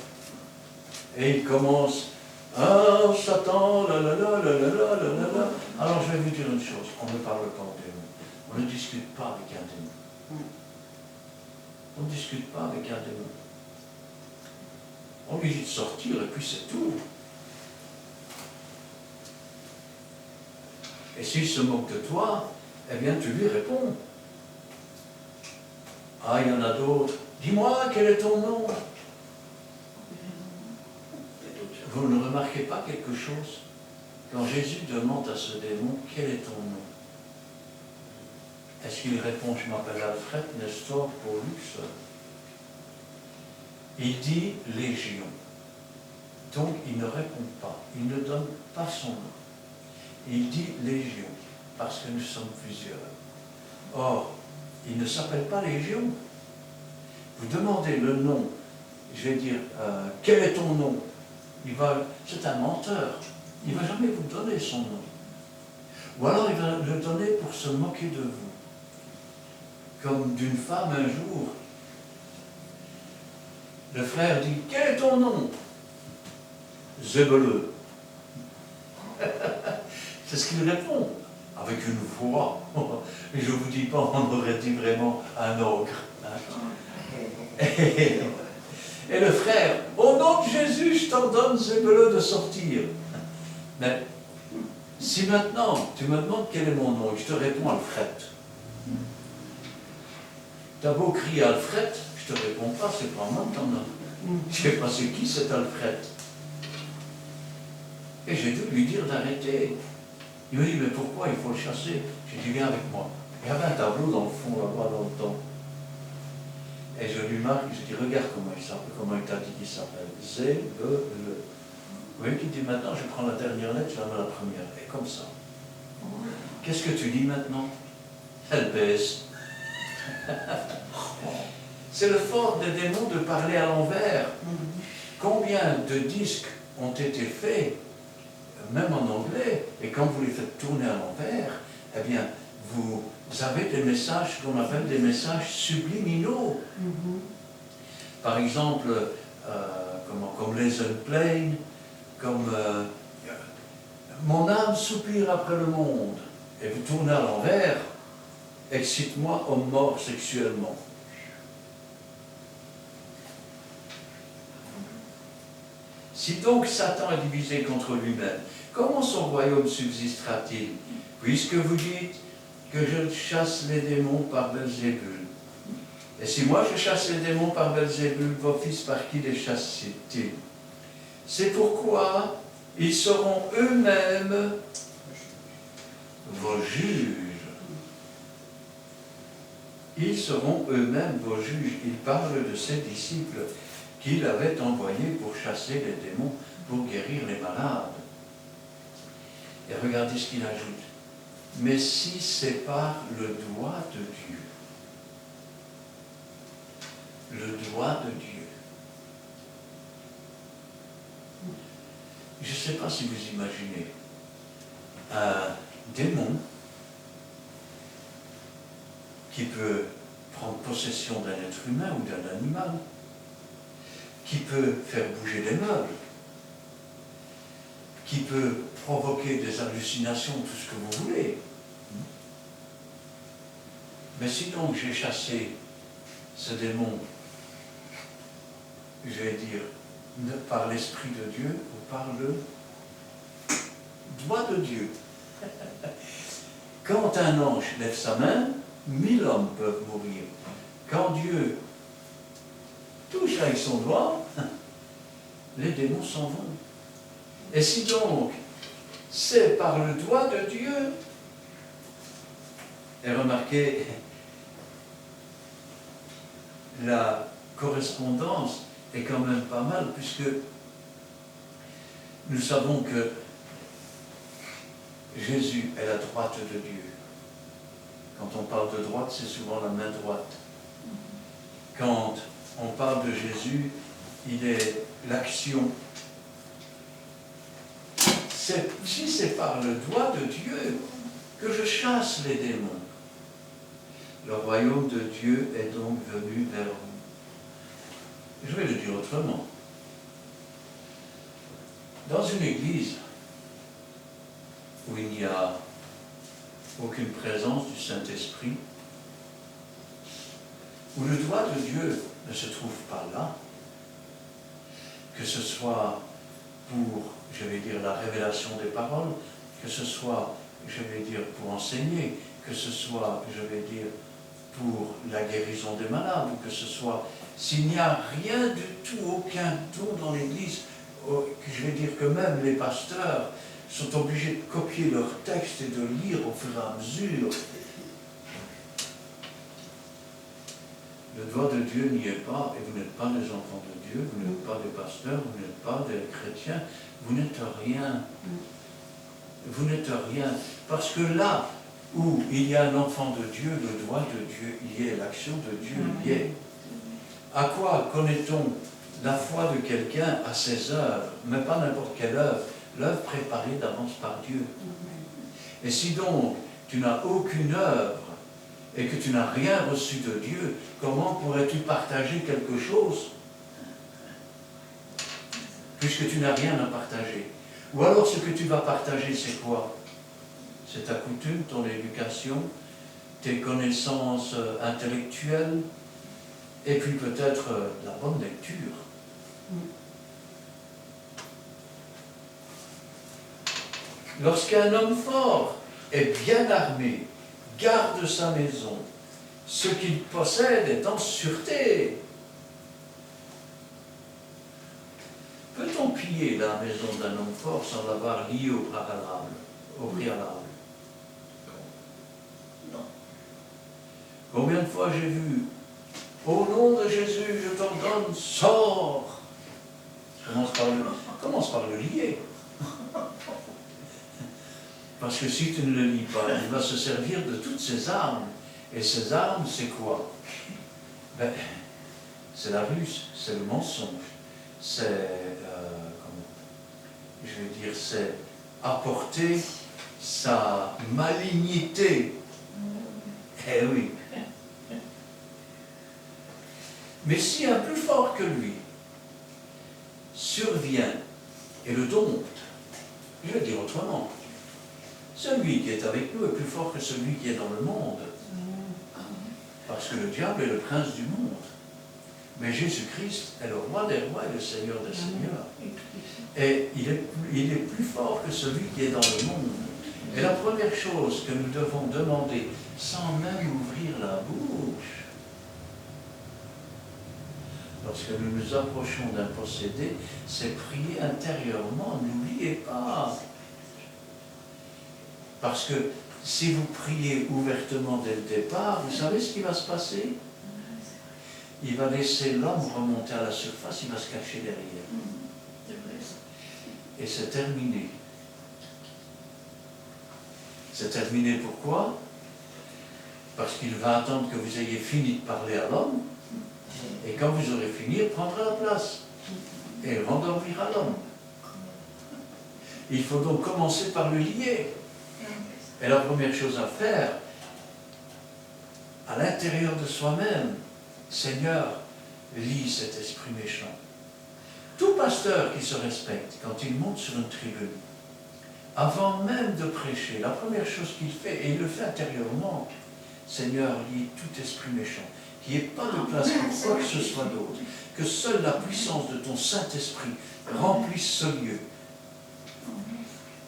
et ils commencent « Ah, Satan, là là là là là là là là ». Alors, je vais vous dire une chose, on ne parle pas au démon. On ne discute pas avec un démon. On ne discute pas avec un démon. On lui dit de sortir et puis c'est tout. Et s'il se moque de toi, eh bien tu lui réponds. Ah, il y en a d'autres. Dis-moi, quel est ton nom? Vous ne remarquez pas quelque chose? Quand Jésus demande à ce démon, quel est ton nom? Est-ce qu'il répond, je m'appelle Alfred, Nestor, Paulus? Il dit Légion. Donc il ne répond pas, il ne donne pas son nom. Il dit Légion, parce que nous sommes plusieurs. Or, il ne s'appelle pas Légion. Vous demandez le nom, je vais dire, quel est ton nom? C'est un menteur. Il ne va jamais vous donner son nom. Ou alors il va le donner pour se moquer de vous. Comme d'une femme un jour, le frère dit, quel est ton nom? Zébeleu. C'est ce qu'il répond, avec une voix. Et je ne vous dis pas, on aurait dit vraiment un ogre. Et le frère, au nom de Jésus, je t'ordonne, Zébeleu, de sortir. Mais si maintenant, tu me demandes quel est mon nom, et je te réponds Alfred. Tu as beau crier Alfred, je ne te réponds pas, c'est pas moi que t'en as. Je ne sais pas c'est qui cet Alfred. Et j'ai dû lui dire d'arrêter. Il me dit, mais pourquoi il faut le chasser? J'ai dit, viens avec moi. Il y avait un tableau dans le fond, là-bas, dans le temps. Et je lui marque, je dis, regarde comment il s'appelle, comment il t'a dit qu'il s'appelle. Zébeleu. Vous voyez qu'il dit, maintenant, je prends la dernière lettre, je la mets à la première. Et comme ça. Qu'est-ce que tu dis maintenant? Elle baisse. C'est le fort des démons de parler à l'envers. Combien de disques ont été faits, même en anglais, et quand vous les faites tourner à l'envers, eh bien, vous avez des messages qu'on appelle des messages subliminaux. Par exemple, comme Les Unplain, comme Mon âme soupire après le monde, et vous tournez à l'envers, excite-moi, homme mort sexuellement. Si donc Satan est divisé contre lui-même, comment son royaume subsistera-t-il? Puisque vous dites que je chasse les démons par Belzébul. Et si moi je chasse les démons par Belzébul, vos fils par qui les chassent-ils? C'est pourquoi ils seront eux-mêmes vos juges. Ils seront eux-mêmes vos juges. Il parle de ses disciples qu'il avait envoyés pour chasser les démons, pour guérir les malades. Et regardez ce qu'il ajoute. Mais si c'est par le doigt de Dieu, le doigt de Dieu. Je ne sais pas si vous imaginez un démon qui peut prendre possession d'un être humain ou d'un animal, qui peut faire bouger des meubles, qui peut provoquer des hallucinations, tout ce que vous voulez. Mais si donc j'ai chassé ce démon, je vais dire, par l'Esprit de Dieu ou par le doigt de Dieu. Quand un ange lève sa main, 1000 hommes peuvent mourir. Quand Dieu touche avec son doigt, les démons s'en vont. Et si donc, c'est par le doigt de Dieu, et remarquez, la correspondance est quand même pas mal, puisque nous savons que Jésus est la droite de Dieu. Quand on parle de droite, c'est souvent la main droite. Quand on parle de Jésus, il est l'action. Si c'est par le doigt de Dieu que je chasse les démons, le royaume de Dieu est donc venu vers vous. Je vais le dire autrement. Dans une église où il n'y a aucune présence du Saint-Esprit, où le doigt de Dieu ne se trouve pas là, que ce soit pour, je vais dire, la révélation des paroles, que ce soit, je vais dire, pour enseigner, que ce soit, je vais dire, pour la guérison des malades, ou que ce soit, s'il n'y a rien du tout, aucun don dans l'Église, je vais dire que même les pasteurs sont obligés de copier leurs textes et de lire au fur et à mesure. Le doigt de Dieu n'y est pas, et vous n'êtes pas des enfants de Dieu, vous n'êtes pas des pasteurs, vous n'êtes pas des chrétiens, vous n'êtes rien. Vous n'êtes rien. Parce que là où il y a un enfant de Dieu, le doigt de Dieu y est, l'action de Dieu y est. À quoi connaît-on la foi de quelqu'un? À ses œuvres, mais pas n'importe quelle œuvre, l'œuvre préparée d'avance par Dieu. Et si donc tu n'as aucune œuvre et que tu n'as rien reçu de Dieu, comment pourrais-tu partager quelque chose puisque tu n'as rien à partager? Ou alors ce que tu vas partager, c'est quoi? C'est ta coutume, ton éducation, tes connaissances intellectuelles, et puis peut-être la bonne lecture. Lorsqu'un homme fort est bien armé, garde sa maison, ce qu'il possède est en sûreté. Peut-on piller la maison d'un homme fort sans l'avoir lié au préalable? Non. Combien de fois j'ai vu, au nom de Jésus, je t'ordonne, sors. Commence par le lier. Parce que si tu ne le lis pas, il va se servir de toutes ses armes. Et ces armes, c'est quoi? Ben, c'est la ruse, c'est le mensonge, c'est, c'est apporter sa malignité. Eh oui. Mais si un plus fort que lui survient et le dompte, je vais dire autrement, celui qui est avec nous est plus fort que celui qui est dans le monde. Parce que le diable est le prince du monde. Mais Jésus-Christ est le roi des rois et le Seigneur des seigneurs. Et il est plus fort que celui qui est dans le monde. Et la première chose que nous devons demander, sans même ouvrir la bouche, lorsque nous nous approchons d'un possédé, c'est prier intérieurement, n'oubliez pas. Parce que si vous priez ouvertement dès le départ, vous savez ce qui va se passer? Il va laisser l'homme remonter à la surface, il va se cacher derrière. Et c'est terminé. C'est terminé pourquoi? Parce qu'il va attendre que vous ayez fini de parler à l'homme, et quand vous aurez fini, il prendra la place. Et il rendormira l'homme. Il faut donc commencer par le lier. Et la première chose à faire, à l'intérieur de soi-même, Seigneur, lis cet esprit méchant. Tout pasteur qui se respecte, quand il monte sur une tribune, avant même de prêcher, la première chose qu'il fait, et il le fait intérieurement, Seigneur, lis tout esprit méchant, qu'il n'y ait pas de place pour quoi que ce soit d'autre, que seule la puissance de ton Saint-Esprit remplisse ce lieu,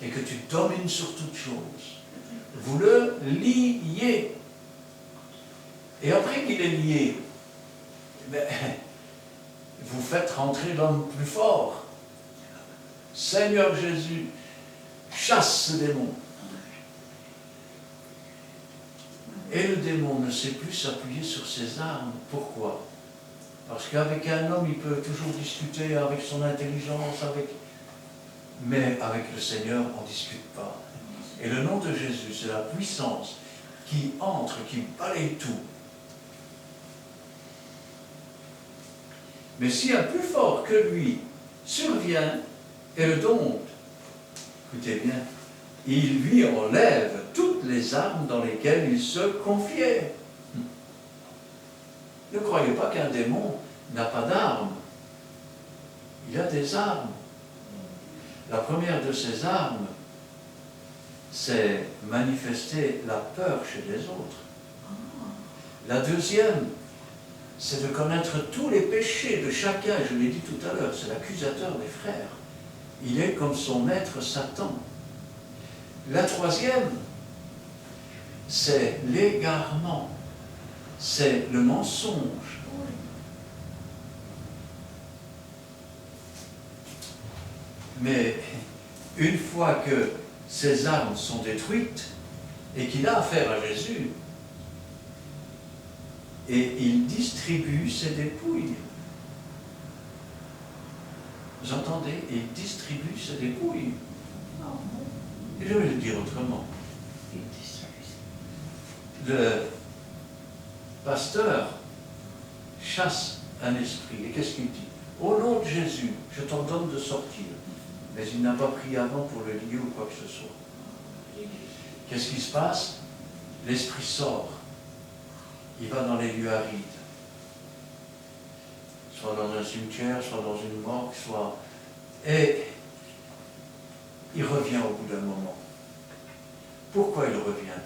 et que tu domines sur toutes choses. Vous le liez. Et après qu'il est lié, vous faites rentrer l'homme plus fort. Seigneur Jésus, chasse ce démon. Et le démon ne sait plus s'appuyer sur ses armes. Pourquoi? Parce qu'avec un homme, il peut toujours discuter avec son intelligence, mais avec le Seigneur, on ne discute pas. Et le nom de Jésus, c'est la puissance qui entre, qui balaye tout. Mais s'il y a plus fort que lui survient et le dompte, écoutez bien, il lui enlève toutes les armes dans lesquelles il se confiait. Ne croyez pas qu'un démon n'a pas d'armes. Il a des armes. La première de ces armes, c'est manifester la peur chez les autres. La deuxième, c'est de connaître tous les péchés de chacun. Je l'ai dit tout à l'heure, c'est l'accusateur des frères. Il est comme son maître Satan. La troisième, c'est l'égarement, c'est le mensonge. Mais une fois que ces armes sont détruites et qu'il a affaire à Jésus, et il distribue ses dépouilles. Vous entendez? Il distribue ses dépouilles. Et je vais le dire autrement. Le pasteur chasse un esprit. Et qu'est-ce qu'il dit? Au nom de Jésus, je t'ordonne de sortir. Mais il n'a pas prié avant pour le lier ou quoi que ce soit. Qu'est-ce qui se passe? L'esprit sort. Il va dans les lieux arides. Soit dans un cimetière, soit dans une morgue, soit... Et il revient au bout d'un moment. Pourquoi il revient?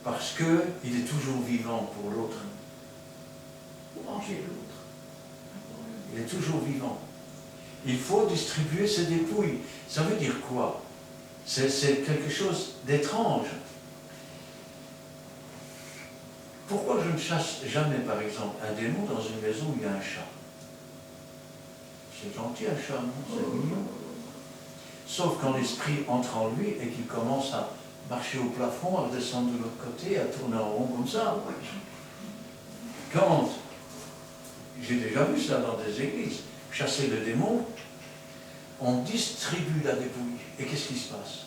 Parce qu'il est toujours vivant pour l'autre. Pour manger l'autre. Il est toujours vivant. Il faut distribuer ses dépouilles. Ça veut dire quoi? C'est quelque chose d'étrange. Pourquoi je ne chasse jamais, par exemple, un démon dans une maison où il y a un chat? C'est gentil un chat, non? C'est mignon. Sauf quand l'esprit entre en lui et qu'il commence à marcher au plafond, à redescendre de l'autre côté, à tourner en rond comme ça. Quand j'ai déjà vu ça dans des églises, chasser le démon, on distribue la dépouille. Et qu'est-ce qui se passe?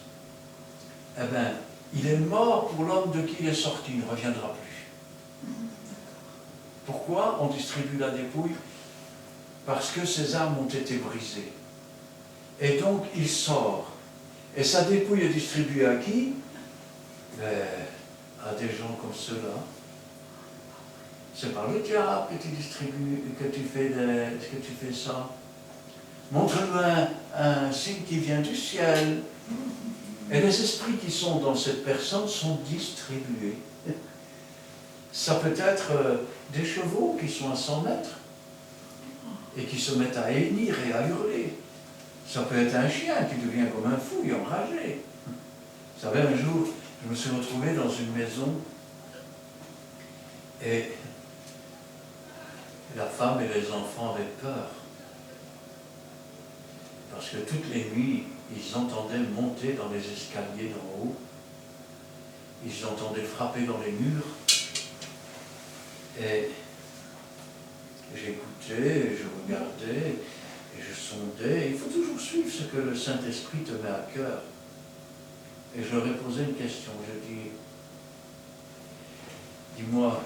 Eh bien, il est mort pour l'homme de qui il est sorti, il ne reviendra plus. Pourquoi on distribue la dépouille? Parce que ses armes ont été brisées. Et donc, il sort. Et sa dépouille est distribuée à qui? Ben, à des gens comme ceux-là. C'est par le diable que tu distribues, que tu fais ça. Montre-nous un signe qui vient du ciel. Et les esprits qui sont dans cette personne sont distribués. Ça peut être des chevaux qui sont à 100 mètres et qui se mettent à hennir et à hurler. Ça peut être un chien qui devient comme un fou et enragé. Vous savez, un jour, je me suis retrouvé dans une maison et la femme et les enfants avaient peur. Parce que toutes les nuits, ils entendaient monter dans les escaliers d'en haut. Ils entendaient frapper dans les murs. Et j'écoutais, je regardais, et je sondais. Il faut toujours suivre ce que le Saint-Esprit te met à cœur. Et je leur ai posé une question. Je dis, dis-moi,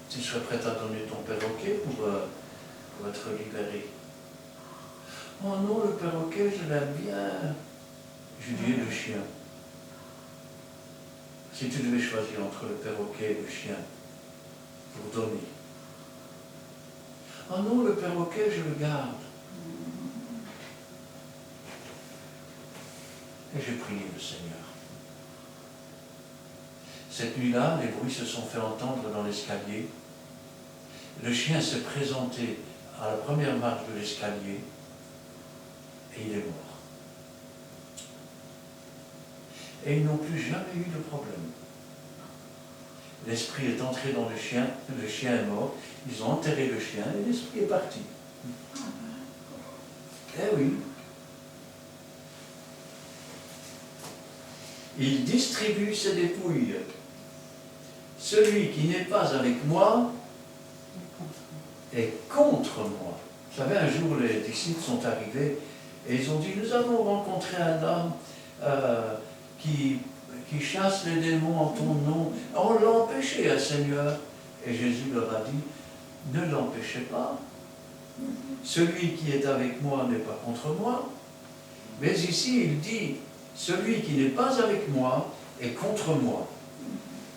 tu serais prêt à donner ton perroquet pour être libéré? Oh non, le perroquet, je l'aime bien. Je lui dis, et le chien? Si tu devais choisir entre le perroquet et le chien pour donner. Oh non, le perroquet, je le garde. Et j'ai prié le Seigneur. Cette nuit-là, les bruits se sont fait entendre dans l'escalier. Le chien s'est présenté à la première marche de l'escalier et il est mort. Et ils n'ont plus jamais eu de problème. l'esprit est entré dans le chien est mort, ils ont enterré le chien et l'esprit est parti. Eh oui. Il distribue ses dépouilles. Celui qui n'est pas avec moi est contre moi. Vous savez, un jour, les disciples sont arrivés et ils ont dit, nous avons rencontré un homme qui chasse les démons en ton nom. On l'a empêché, Seigneur. Et Jésus leur a dit, ne l'empêchez pas. Celui qui est avec moi n'est pas contre moi. Mais ici, il dit, celui qui n'est pas avec moi est contre moi.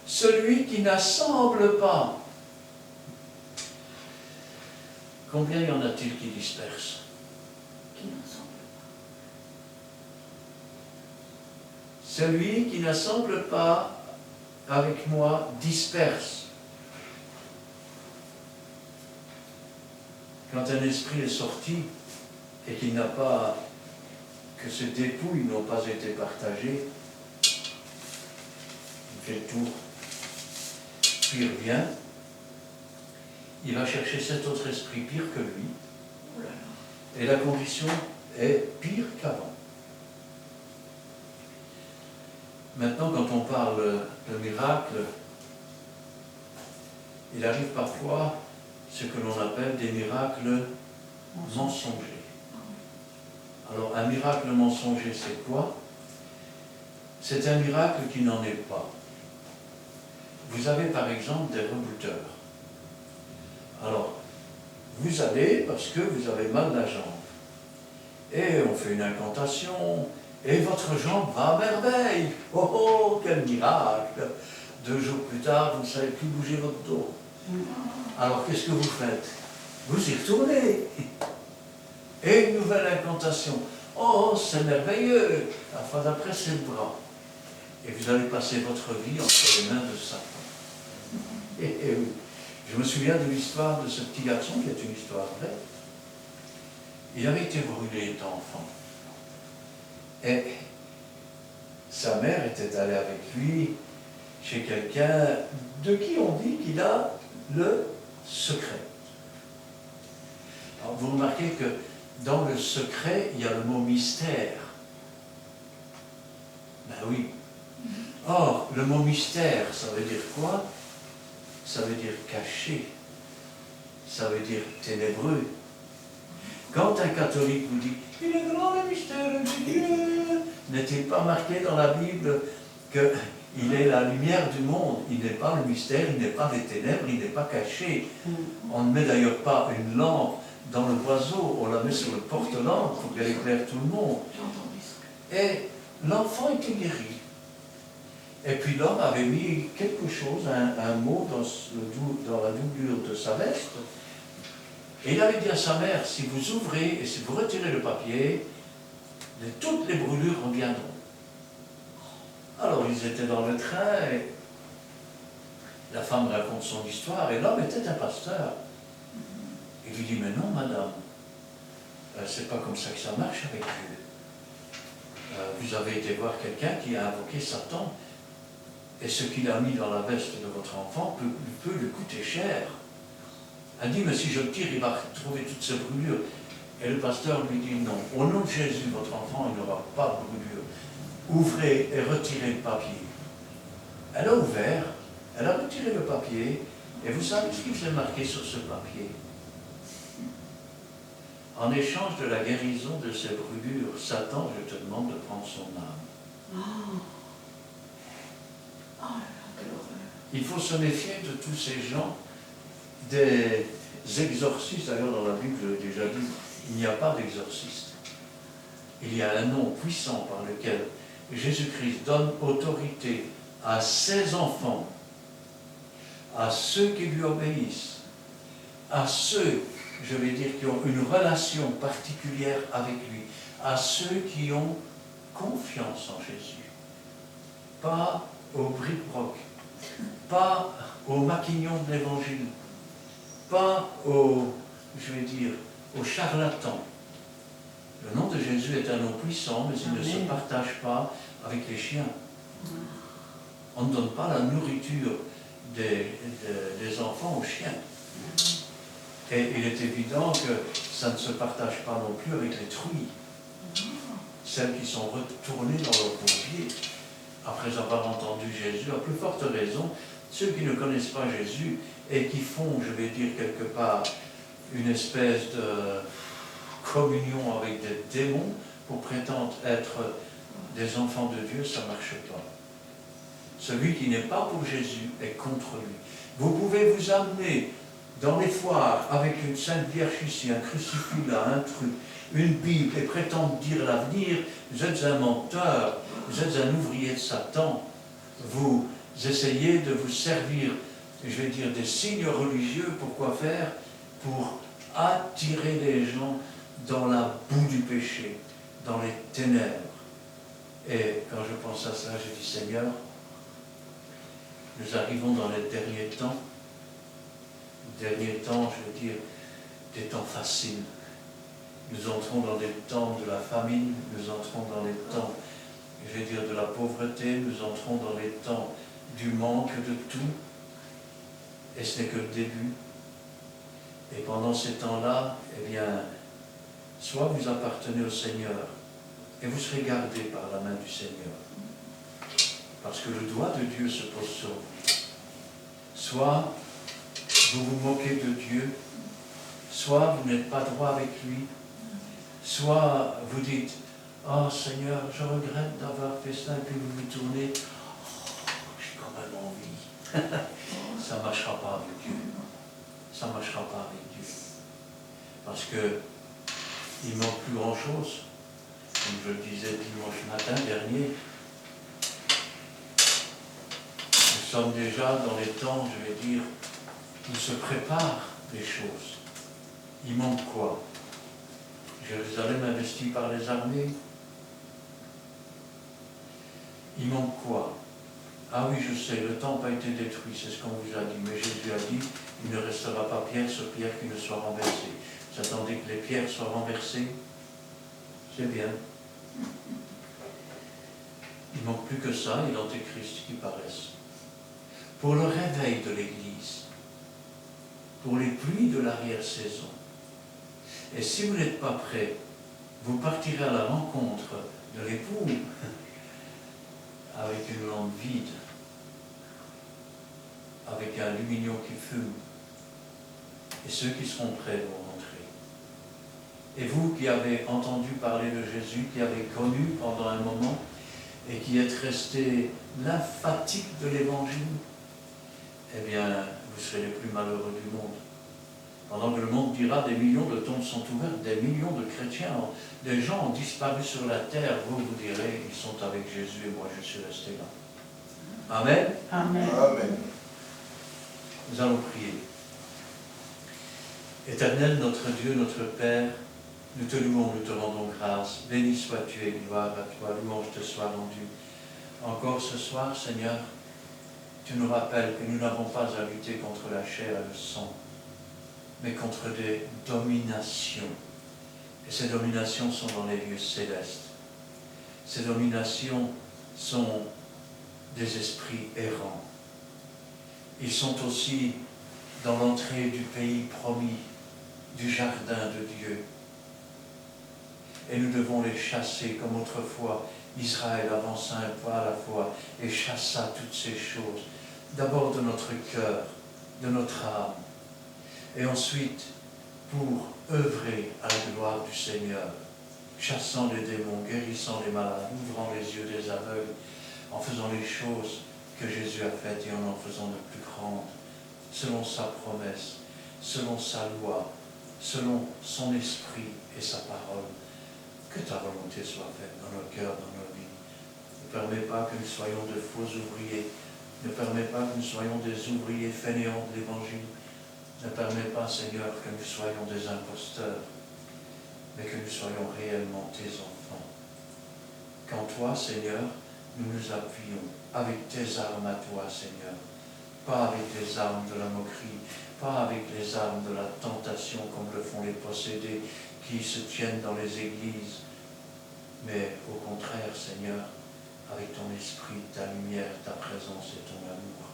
Celui qui n'assemble pas. Combien y en a-t-il qui dispersent? Qui n'ensemble Celui qui n'assemble pas avec moi disperse. Quand un esprit est sorti et qu'il n'a pas, que ses dépouilles n'ont pas été partagées, il fait le tour, puis il revient, il va chercher cet autre esprit pire que lui, Oh là là. et la condition est pire qu'avant. Maintenant, quand on parle de miracle, il arrive parfois ce que l'on appelle des miracles mensongers. Alors, un miracle mensonger, c'est quoi? C'est un miracle qui n'en est pas. Vous avez par exemple des rebouteurs. Alors, vous allez parce que vous avez mal à la jambe. Et on fait une incantation, et votre jambe va à merveille. Oh oh, quel miracle! 2 jours plus tard, vous ne savez plus bouger votre dos. Alors, qu'est-ce que vous faites? Vous y retournez. Et une nouvelle incantation. Oh, c'est merveilleux. La fois d'après, c'est le bras. Et vous allez passer votre vie entre les mains de Satan. Et oui. Je me souviens de l'histoire de ce petit garçon, qui est une histoire vraie. Il avait été brûlé étant enfant. Et sa mère était allée avec lui chez quelqu'un de qui on dit qu'il a le secret. Alors vous remarquez que dans le secret, il y a le mot mystère. Ben oui. Or, le mot mystère, ça veut dire quoi? Ça veut dire caché. Ça veut dire ténébreux. Quand un catholique vous dit « Il est grand le mystère de Dieu », n'est-il pas marqué dans la Bible qu'il est la lumière du monde? Il n'est pas le mystère, il n'est pas les ténèbres, il n'est pas caché. On ne met d'ailleurs pas une lampe dans le boiseau, on la met sur le porte-lampe pour qu'elle éclaire tout le monde. J'ai entendu ça. Et l'enfant était guéri. Et puis l'homme avait mis quelque chose, un mot dans la doublure de sa veste. Et il avait dit à sa mère, si vous ouvrez et si vous retirez le papier, toutes les brûlures reviendront. Alors ils étaient dans le train et la femme raconte son histoire et l'homme était un pasteur. Il lui dit, mais non madame, c'est pas comme ça que ça marche avec Dieu. Vous avez été voir quelqu'un qui a invoqué Satan et ce qu'il a mis dans la veste de votre enfant peut lui coûter cher. Elle dit, mais si je le tire, il va trouver toutes ces brûlures. Et le pasteur lui dit, non, au nom de Jésus, votre enfant, il n'aura pas de brûlure. Ouvrez et retirez le papier. Elle a ouvert, elle a retiré le papier, et vous savez ce qu'il faisait marquer sur ce papier? En échange de la guérison de ces brûlures, Satan, je te demande de prendre son âme. Oh là là, quelle horreur. Il faut se méfier de tous ces gens, des exorcistes. D'ailleurs, dans la Bible, je l'ai déjà dit, il n'y a pas d'exorciste. Il y a un nom puissant par lequel Jésus-Christ donne autorité à ses enfants, à ceux qui lui obéissent, à ceux, je vais dire, qui ont une relation particulière avec lui, à ceux qui ont confiance en Jésus. Pas au bric-broc, pas au maquignon de l'évangile, pas au, je vais dire, au charlatan. Le nom de Jésus est un nom puissant, mais il ne se partage pas avec les chiens. On ne donne pas la nourriture des enfants aux chiens. Et il est évident que ça ne se partage pas non plus avec les truies, celles qui sont retournées dans leur bourbier après avoir entendu Jésus. À plus forte raison, ceux qui ne connaissent pas Jésus et qui font, je vais dire quelque part, une espèce de communion avec des démons pour prétendre être des enfants de Dieu, ça ne marche pas. Celui qui n'est pas pour Jésus est contre lui. Vous pouvez vous amener dans les foires avec une Sainte Vierge ici, un crucifix là, un truc, une Bible et prétendre dire l'avenir, vous êtes un menteur, vous êtes un ouvrier de Satan. Vous essayez de vous servir, je vais dire, des signes religieux. Pourquoi faire? Pour attirer les gens dans la boue du péché, dans les ténèbres. Et quand je pense à ça, je dis, Seigneur, nous arrivons dans les derniers temps, je veux dire, des temps faciles. Nous entrons dans des temps de la famine, nous entrons dans les temps, je vais dire, de la pauvreté, nous entrons dans les temps du manque de tout, et ce n'est que le début. Et pendant ces temps-là, eh bien, soit vous appartenez au Seigneur, et vous serez gardés par la main du Seigneur, parce que le doigt de Dieu se pose sur vous. Soit vous vous moquez de Dieu, soit vous n'êtes pas droit avec lui, soit vous dites, oh Seigneur, je regrette d'avoir fait ça, et puis vous vous tournez, oh, j'ai quand même envie. Ça ne marchera pas avec Dieu. Ça ne marchera pas avec Dieu. Parce que il ne manque plus grand-chose. Comme je le disais dimanche matin dernier, nous sommes déjà dans les temps, je vais dire, où se préparent les choses. Il manque quoi? Jérusalem investie par les armées. Il manque quoi? Ah oui, je sais, le temple a été détruit, c'est ce qu'on vous a dit. Mais Jésus a dit, il ne restera pas pierre sur pierre qui ne soit renversée. Vous attendez que les pierres soient renversées? C'est bien. Il ne manque plus que ça et l'antéchrist qui paraissent. Pour le réveil de l'Église, pour les pluies de l'arrière-saison. Et si vous n'êtes pas prêt, vous partirez à la rencontre de l'époux avec une lampe vide, avec un lumignon qui fume. Et ceux qui seront prêts vont rentrer. Et vous qui avez entendu parler de Jésus, qui avez connu pendant un moment, et qui êtes restés lymphatiques de l'Évangile, eh bien, vous serez les plus malheureux du monde. Pendant que le monde dira des millions de tombes sont ouvertes, des millions de chrétiens, des gens ont disparu sur la terre, vous direz, ils sont avec Jésus et moi je suis resté là. Amen. Amen. Amen. Nous allons prier. Éternel, notre Dieu, notre Père, nous te louons, nous te rendons grâce. Béni sois-tu et gloire à toi, louange te soit rendue. Encore ce soir, Seigneur, tu nous rappelles que nous n'avons pas à lutter contre la chair et le sang, mais contre des dominations. Et ces dominations sont dans les lieux célestes. Ces dominations sont des esprits errants. Ils sont aussi dans l'entrée du pays promis, du jardin de Dieu. Et nous devons les chasser comme autrefois Israël avança un pas à la fois et chassa toutes ces choses. D'abord de notre cœur, de notre âme, et ensuite pour œuvrer à la gloire du Seigneur, chassant les démons, guérissant les malades, ouvrant les yeux des aveugles, en faisant les choses que Jésus a faites et en faisant de plus grandes, selon sa promesse, selon sa loi, selon son esprit et sa parole. Que ta volonté soit faite dans nos cœurs, dans nos vies. Ne permets pas que nous soyons de faux ouvriers. Ne permets pas que nous soyons des ouvriers fainéants de l'Évangile. Ne permets pas, Seigneur, que nous soyons des imposteurs, mais que nous soyons réellement tes enfants. Qu'en toi, Seigneur, nous nous appuyons avec tes armes à toi, Seigneur. Pas avec les armes de la moquerie, pas avec les armes de la tentation comme le font les possédés qui se tiennent dans les églises, mais au contraire, Seigneur, avec ton esprit, ta lumière, ta présence et ton amour.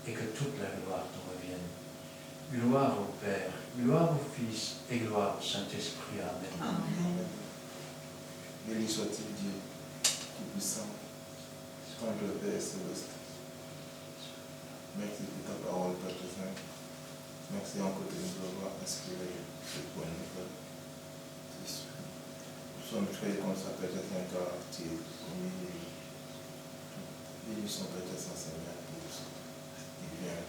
et que toute la gloire te revienne. Gloire au Père, gloire au Fils et gloire au Saint-Esprit. Amen. Amen. Béni soit-il Dieu, Tout-Puissant, Tendre Père Céleste. Merci pour ta parole, Père Saint. Merci encore de nous avoir inspiré cette bonne nouvelle. Nous sommes très consacrés à Père car tu es commis. Béni son Père Saint Seigneur pour ce qui vient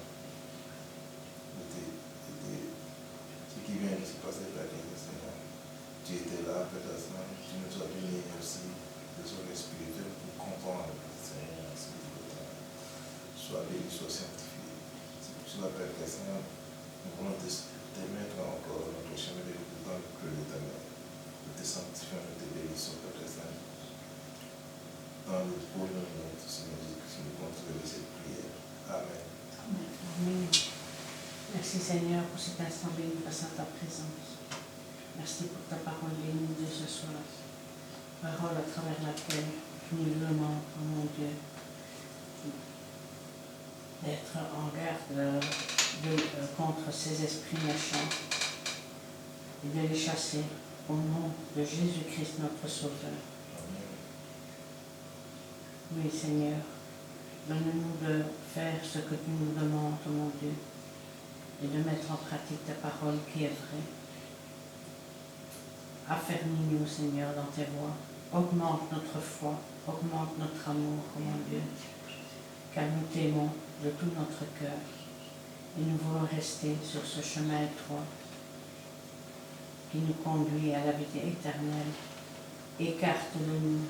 ce qui vient de se passer, Père Seigneur. Tu étais là, Père Saint, tu nous as donné aussi des oreilles spirituelles pour comprendre, Seigneur, ce que tu as. Sois béni, sois sanctifié. C'est pour cela, Père Saint, nous voulons te mettre encore notre chemin de vie dans le creux de ta main. Nous te sanctifions, nous te bénissons, Père Saint. Dans le beau nom de notre Seigneur Jésus-Christ, nous continuons cette prière. Amen. Amen. Merci Seigneur pour cet instant béni face à ta présence. Merci pour ta parole bénie de ce soir. Parole à travers laquelle tu nous demandes, oh mon Dieu, d'être en garde contre ces esprits méchants et de les chasser au nom de Jésus-Christ notre Sauveur. Amen. Oui Seigneur, donne-nous de faire ce que tu nous demandes, oh mon Dieu, et de mettre en pratique ta parole qui est vraie. Affermis-nous, Seigneur, dans tes voies. Augmente notre foi, augmente notre amour, oh mon Dieu, car nous t'aimons de tout notre cœur et nous voulons rester sur ce chemin étroit qui nous conduit à la vie éternelle. Écarte de nous,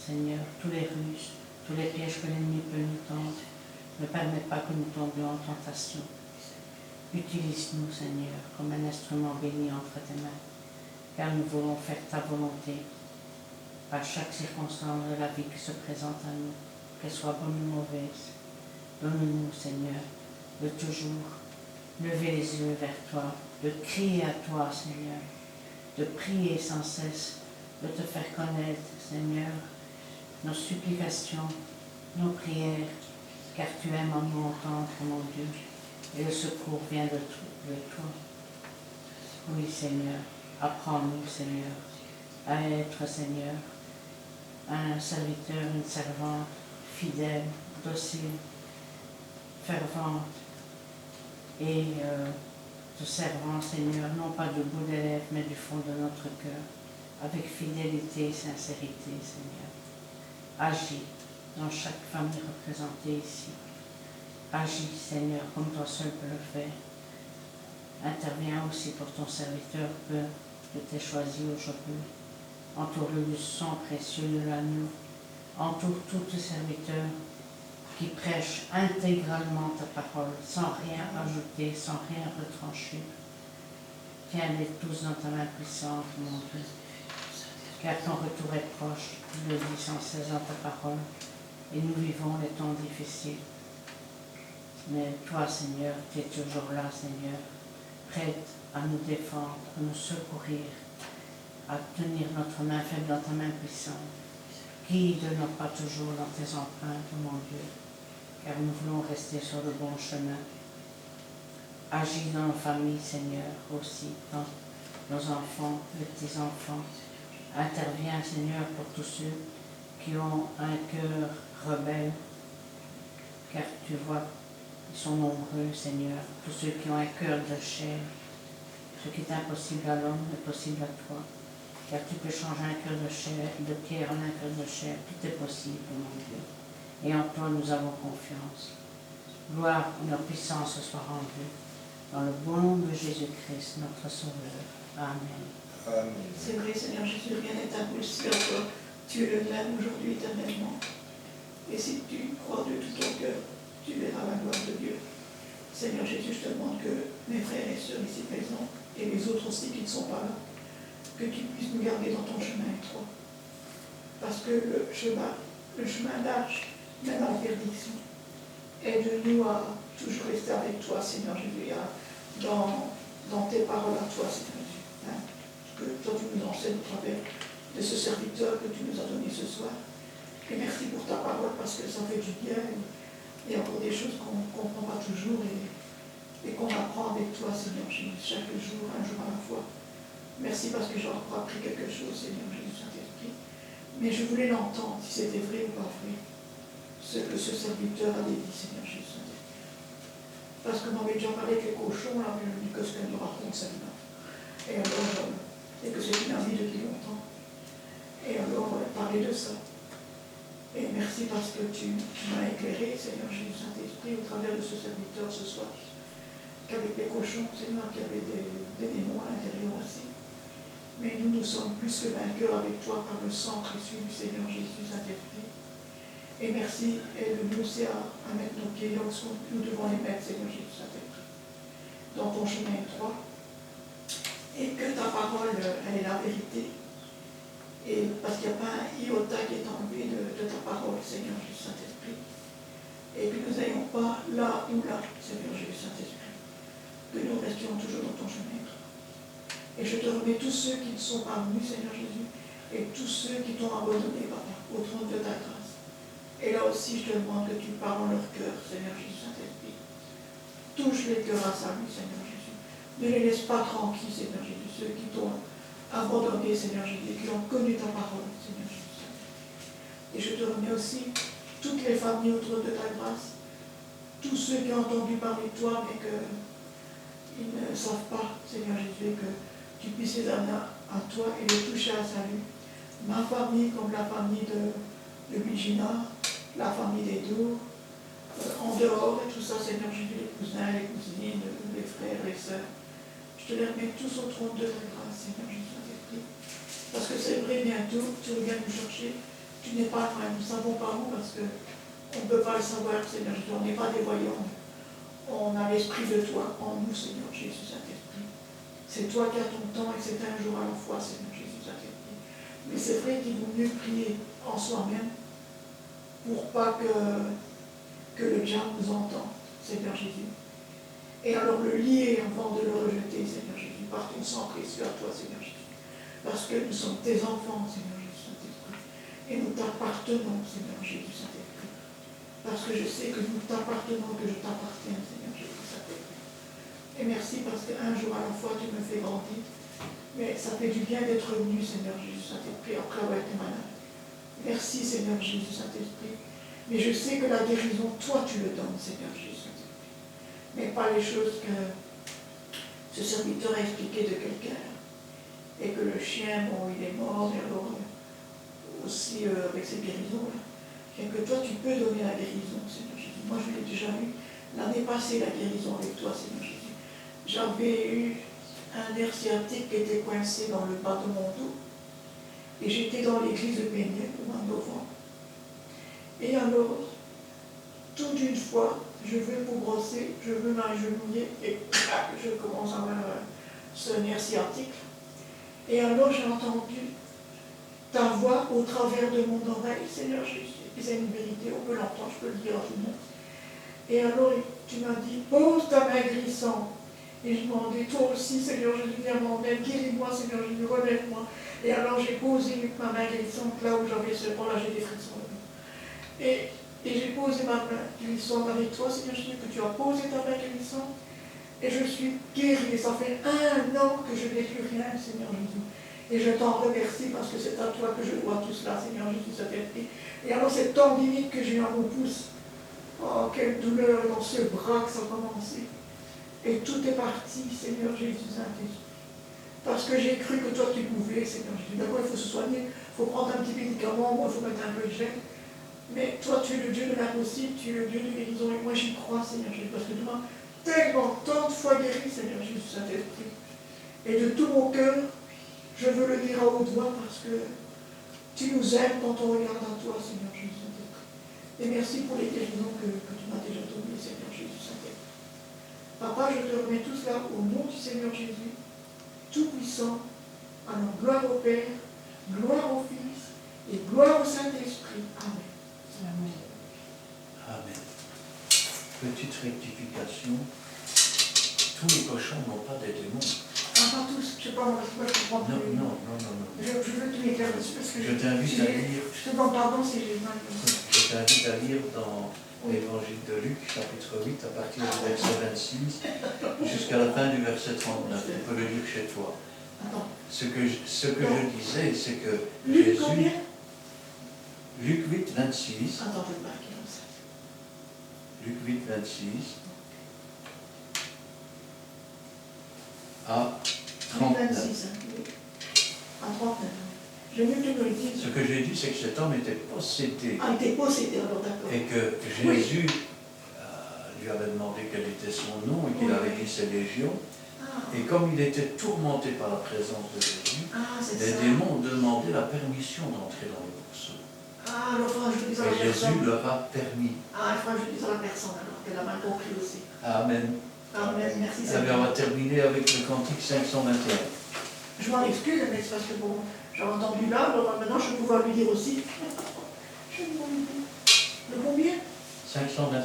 Seigneur, tous les ruses, tous les pièges que l'ennemi peut nous tendre. Ne permets pas que nous tombions en tentation. Utilise-nous, Seigneur, comme un instrument béni entre tes mains, car nous voulons faire ta volonté à chaque circonstance de la vie qui se présente à nous, qu'elle soit bonne ou mauvaise. Donne-nous, Seigneur, de toujours lever les yeux vers toi, de crier à toi, Seigneur, de prier sans cesse, de te faire connaître, Seigneur, nos supplications, nos prières, car tu aimes en nous entendre, mon Dieu, et le secours vient de toi. Oui, Seigneur, apprends-nous, Seigneur, à être, Seigneur, un serviteur, une servante fidèle, docile, fervente et te servant, Seigneur, non pas du bout des lèvres, mais du fond de notre cœur, avec fidélité et sincérité, Seigneur. Agis dans chaque famille représentée ici. Agis, Seigneur, comme toi seul peux le faire. Interviens aussi pour ton serviteur que je t'ai choisi aujourd'hui. Entoure-le du sang précieux de l'agneau. Entoure tous tes serviteurs qui prêchent intégralement ta parole, sans rien ajouter, sans rien retrancher. Tiens-les tous dans ta main puissante, mon Dieu. Car ton retour est proche, tu le dis sans cesse dans ta parole, et nous vivons les temps difficiles. Mais toi, Seigneur, tu es toujours là, Seigneur, prête à nous défendre, à nous secourir, à tenir notre main faible dans ta main puissante. Guide-nous pas toujours dans tes empreintes, mon Dieu, car nous voulons rester sur le bon chemin. Agis dans nos familles, Seigneur, aussi, dans nos enfants, les petits-enfants. Interviens, Seigneur, pour tous ceux qui ont un cœur rebelle, car tu vois, ils sont nombreux, Seigneur, tous ceux qui ont un cœur de chair. Ce qui est impossible à l'homme est possible à toi, car tu peux changer un cœur de chair, de pierre en un cœur de chair, tout est possible, mon Dieu. Et en toi, nous avons confiance. Gloire et leur puissance soit rendue, dans le bon nom de Jésus-Christ, notre Sauveur. Amen. Amen. C'est vrai, Seigneur Jésus, rien n'est impossible à toi. Tu es le même aujourd'hui éternellement. Et si tu crois de tout ton cœur, tu verras la gloire de Dieu. Seigneur Jésus, je te demande que mes frères et sœurs ici présents, et les autres aussi qui ne sont pas là, que tu puisses nous garder dans ton chemin étroit. Parce que le chemin large mène à la perdition. Aide-nous à toujours rester avec toi, Seigneur Jésus, dans tes paroles à toi, Seigneur Jésus. Hein? Que toi tu nous enseignes au travers de ce serviteur que tu nous as donné ce soir. Et merci pour ta parole parce que ça fait du bien Il y a encore des choses qu'on ne comprend pas toujours et qu'on apprend avec toi, Seigneur Jésus, chaque jour, un jour à la fois. Merci parce que j'ai encore appris quelque chose, Seigneur Jésus, Saint-Esprit. Mais je voulais l'entendre, si c'était vrai ou pas vrai, ce que ce serviteur avait dit, Seigneur Jésus, Saint-Esprit. Parce que m'avait déjà parlé avec les cochons, là, mais je me dis que ce qu'elle nous raconte, celle-là. Et alors, et que c'est une amie depuis longtemps. Et alors, on va parler de ça. Et merci parce que tu m'as éclairé, Seigneur Jésus Saint-Esprit, au travers de ce serviteur ce soir, qu'avec les cochons, Seigneur, qu'il y avait des démons à l'intérieur aussi. Mais nous sommes plus que vainqueurs avec toi par le sang précieux du Seigneur Jésus Saint-Esprit. Et merci, aide-nous aussi à mettre nos pieds là où nous devons les mettre, Seigneur Jésus Saint-Esprit, dans ton chemin étroit. Et que ta parole, elle est la vérité. Et parce qu'il n'y a pas un iota qui est enlevé de ta parole, Seigneur Jésus Saint-Esprit. Et que nous n'ayons pas là ou là, Seigneur Jésus Saint-Esprit. Que nous restions toujours dans ton chemin. Et je te remets tous ceux qui ne sont pas venus, Seigneur Jésus, et tous ceux qui t'ont abandonné, Papa, au trône de ta grâce. Et là aussi, je te demande que tu parles en leur cœur, Seigneur Jésus Saint-Esprit. Touche les cœurs à salut, Seigneur Jésus. Ne les laisse pas tranquilles, Seigneur Jésus, ceux qui t'ont abandonné, Seigneur Jésus, qui ont connu ta parole, Seigneur Jésus. Et je te remets aussi toutes les familles autour de ta grâce, tous ceux qui ont entendu parler de toi, mais qu'ils ne savent pas, Seigneur Jésus, que tu puisses les amener à toi et les toucher à salut. Ma famille, comme la famille de Vigina, la famille des Dours, en dehors et tout ça, Seigneur Jésus, les cousins, les cousines, les frères, les sœurs. Je te les remets tous au trône de ta grâce, Seigneur Jésus. Parce que c'est vrai, bientôt, tu reviens nous chercher, tu n'es pas loin, nous ne savons pas où, parce qu'on ne peut pas le savoir, Seigneur Jésus, on n'est pas des voyants. On a l'esprit de toi en nous, Seigneur Jésus Saint-Esprit. C'est toi qui as ton temps et c'est un jour à la fois, Seigneur Jésus Saint-Esprit. Mais c'est vrai qu'il vaut mieux prier en soi-même pour pas que le diable nous entende, Seigneur Jésus. Et alors le lier avant de le rejeter, Seigneur Jésus, par ton sang précieux à toi, Seigneur Jésus. Parce que nous sommes tes enfants, Seigneur Jésus Saint-Esprit. Et nous t'appartenons, Seigneur Jésus Saint-Esprit. Parce que je sais que nous t'appartenons, que je t'appartiens, Seigneur Jésus Saint-Esprit. Et merci parce qu'un jour à la fois, tu me fais grandir. Mais ça fait du bien d'être venu, Seigneur Jésus Saint-Esprit, après avoir été malade. Merci, Seigneur Jésus Saint-Esprit. Mais je sais que la guérison, toi, tu le donnes, Seigneur Jésus Saint-Esprit. Mais pas les choses que ce serviteur a expliquées de quelqu'un. Et que le chien, bon, il est mort, et alors aussi avec ces guérisons-là. Et que toi, tu peux donner la guérison, Seigneur Jésus. Moi, je l'ai déjà eu l'année passée, la guérison avec toi, Seigneur Jésus. J'avais eu un nerf sciatique qui était coincé dans le bas de mon dos. Et j'étais dans l'église de Péniel au mois de novembre. Et alors, tout d'une fois, je veux pour brosser, je veux m'agenouiller, et je commence à avoir ce nerf sciatique. Et alors j'ai entendu ta voix au travers de mon oreille, Seigneur Jésus. Et c'est une vérité, on peut l'entendre, je peux le dire à tout le monde. Et alors tu m'as dit, pose ta main glissante. Et je demandais, toi aussi, Seigneur Jésus, viens m'en aide, guéris-moi, Seigneur Jésus, relève-moi. Et alors j'ai posé ma main glissante là où j'avais ce là j'ai des frissons. Et j'ai posé ma main glissante avec toi, Seigneur Jésus, que tu as posé ta main glissante. Et je suis guérie, et ça fait 1 an que je n'ai plus rien, Seigneur Jésus. Et je t'en remercie parce que c'est à toi que je dois tout cela, Seigneur Jésus, Saint-Esprit. Et alors cette tendinite que j'ai eu à mon pouce, oh, quelle douleur dans ce bras que ça a commencé. Et tout est parti, Seigneur Jésus, Saint-Esprit. Parce que j'ai cru que toi tu pouvais, Seigneur Jésus. D'abord il faut se soigner, il faut prendre un petit médicament, moi il faut mettre un peu de gel. Mais toi tu es le Dieu de l'impossible, tu es le Dieu de guérison. Et moi j'y crois, Seigneur Jésus, parce que tu m'as tellement, tant de fois guéri, Seigneur Jésus Saint-Esprit. Et de tout mon cœur, je veux le dire à haute voix parce que tu nous aimes quand on regarde à toi, Seigneur Jésus Saint-Esprit. Et merci pour les guérisons que tu m'as déjà données, Seigneur Jésus Saint-Esprit. Papa, je te remets tout cela au nom du Seigneur Jésus, Tout-Puissant. Alors, gloire au Père, gloire au Fils et gloire au Saint-Esprit. Amen. Amen. Amen. Petite rectification, tous les cochons n'ont pas des démons. Ah, pas tous, je ne sais pas, moi je comprends plus. Non. Je veux que tu m'éclaires dessus parce que Je t'invite à lire. je te demande pardon si j'ai mal. je t'invite à lire dans l'évangile de Luc, chapitre 8, à partir du verset 26, jusqu'à la fin du verset 39. Tu peux le lire chez toi. Attends. Ce que je disais, c'est que Luc, Jésus... combien? Luc 8, 26. Attends, je vais marquer comme ça. Luc 8, 26. À 39. 26, hein, oui. À 39. Je veux que tu me le dises. Ce que j'ai dit, c'est que cet homme était possédé. Ah, il était possédé, alors d'accord. Et que Jésus lui avait demandé quel était son nom et qu'il avait dit ses légions. Ah, Et comme il était tourmenté par la présence de Jésus, c'est les ça. démons ont demandé la permission d'entrer dans le berceau. Ah, alors il faudra que je le dise à la Et Jésus personne. leur a permis. Ah, il faudra que je le dise à la personne, alors qu'elle a mal compris aussi. Amen. Amen, merci Eh bien, on Seigneur. va terminer avec le cantique 521. Je m'en excuse, mais c'est parce que bon, j'avais entendu là, alors maintenant je vais pouvoir lui dire aussi. Je vais pouvoir lui dire. Le combien? 521.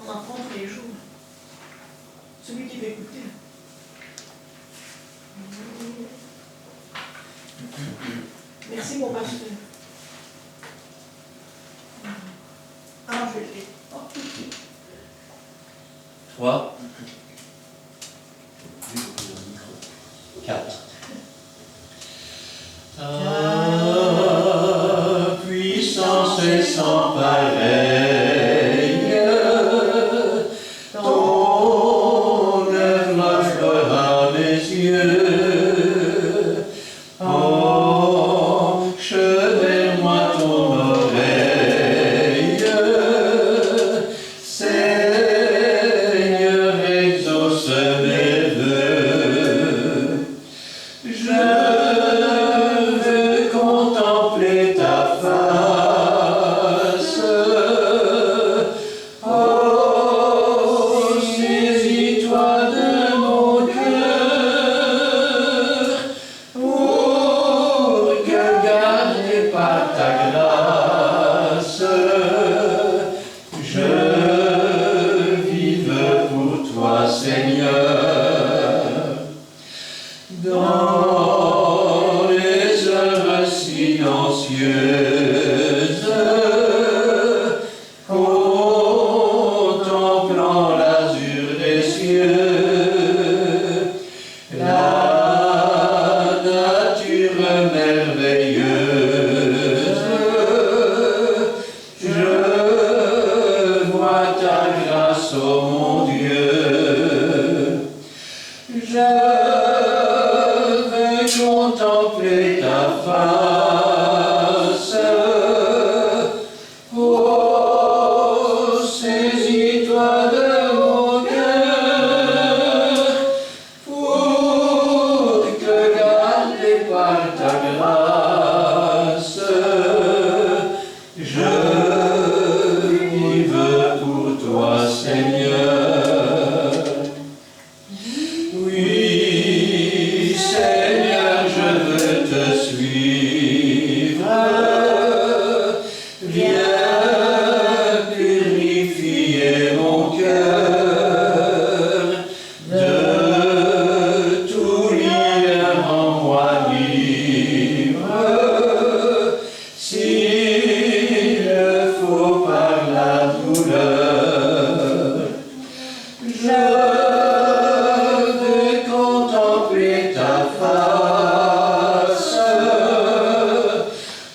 On apprend tous les jours. Celui qui veut écouter. Merci mon pasteur. Ah, je l'ai. Oh, 3, 4. Ta puissance est sans pareille, ton œuvre fera mes yeux, penche vers moi ton oreille, Seigneur, exauce mes vœux. Je veux contempler ta face. Oh, saisis-toi de mon cœur pour que, gardé par ta grâce, je vive pour toi, Seigneur. Dans les heures silencieuses, contemplant l'azur des cieux, la nature merveilleuse, je vois ta grâce, ô mon Dieu. Je veux contempler ta face. Oh, saisis-toi de mon cœur pour que, gardé par ta grâce, je vive pour toi, Seigneur. Oui, Seigneur, je veux te suivre. Viens purifier mon cœur. De tout lien, rends-moi libre. S'il le faut par la douleur. Je veux contempler ta face.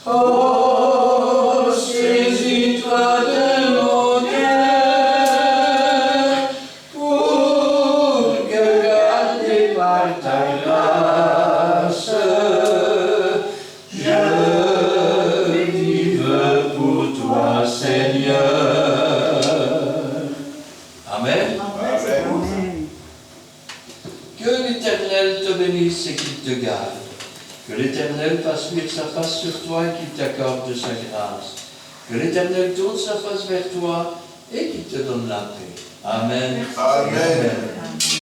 Oh, saisis-toi de mon cœur pour que, gardé par ta grâce, je vive pour toi, Seigneur. Amen. Amen, c'est bon ça. Que l'Éternel te bénisse et qu'il te garde. Que l'Éternel fasse luire sa face sur toi et qu'il t'accorde sa grâce. Que l'Éternel tourne sa face vers toi et qu'il te donne la paix. Amen. Merci. Amen. Amen.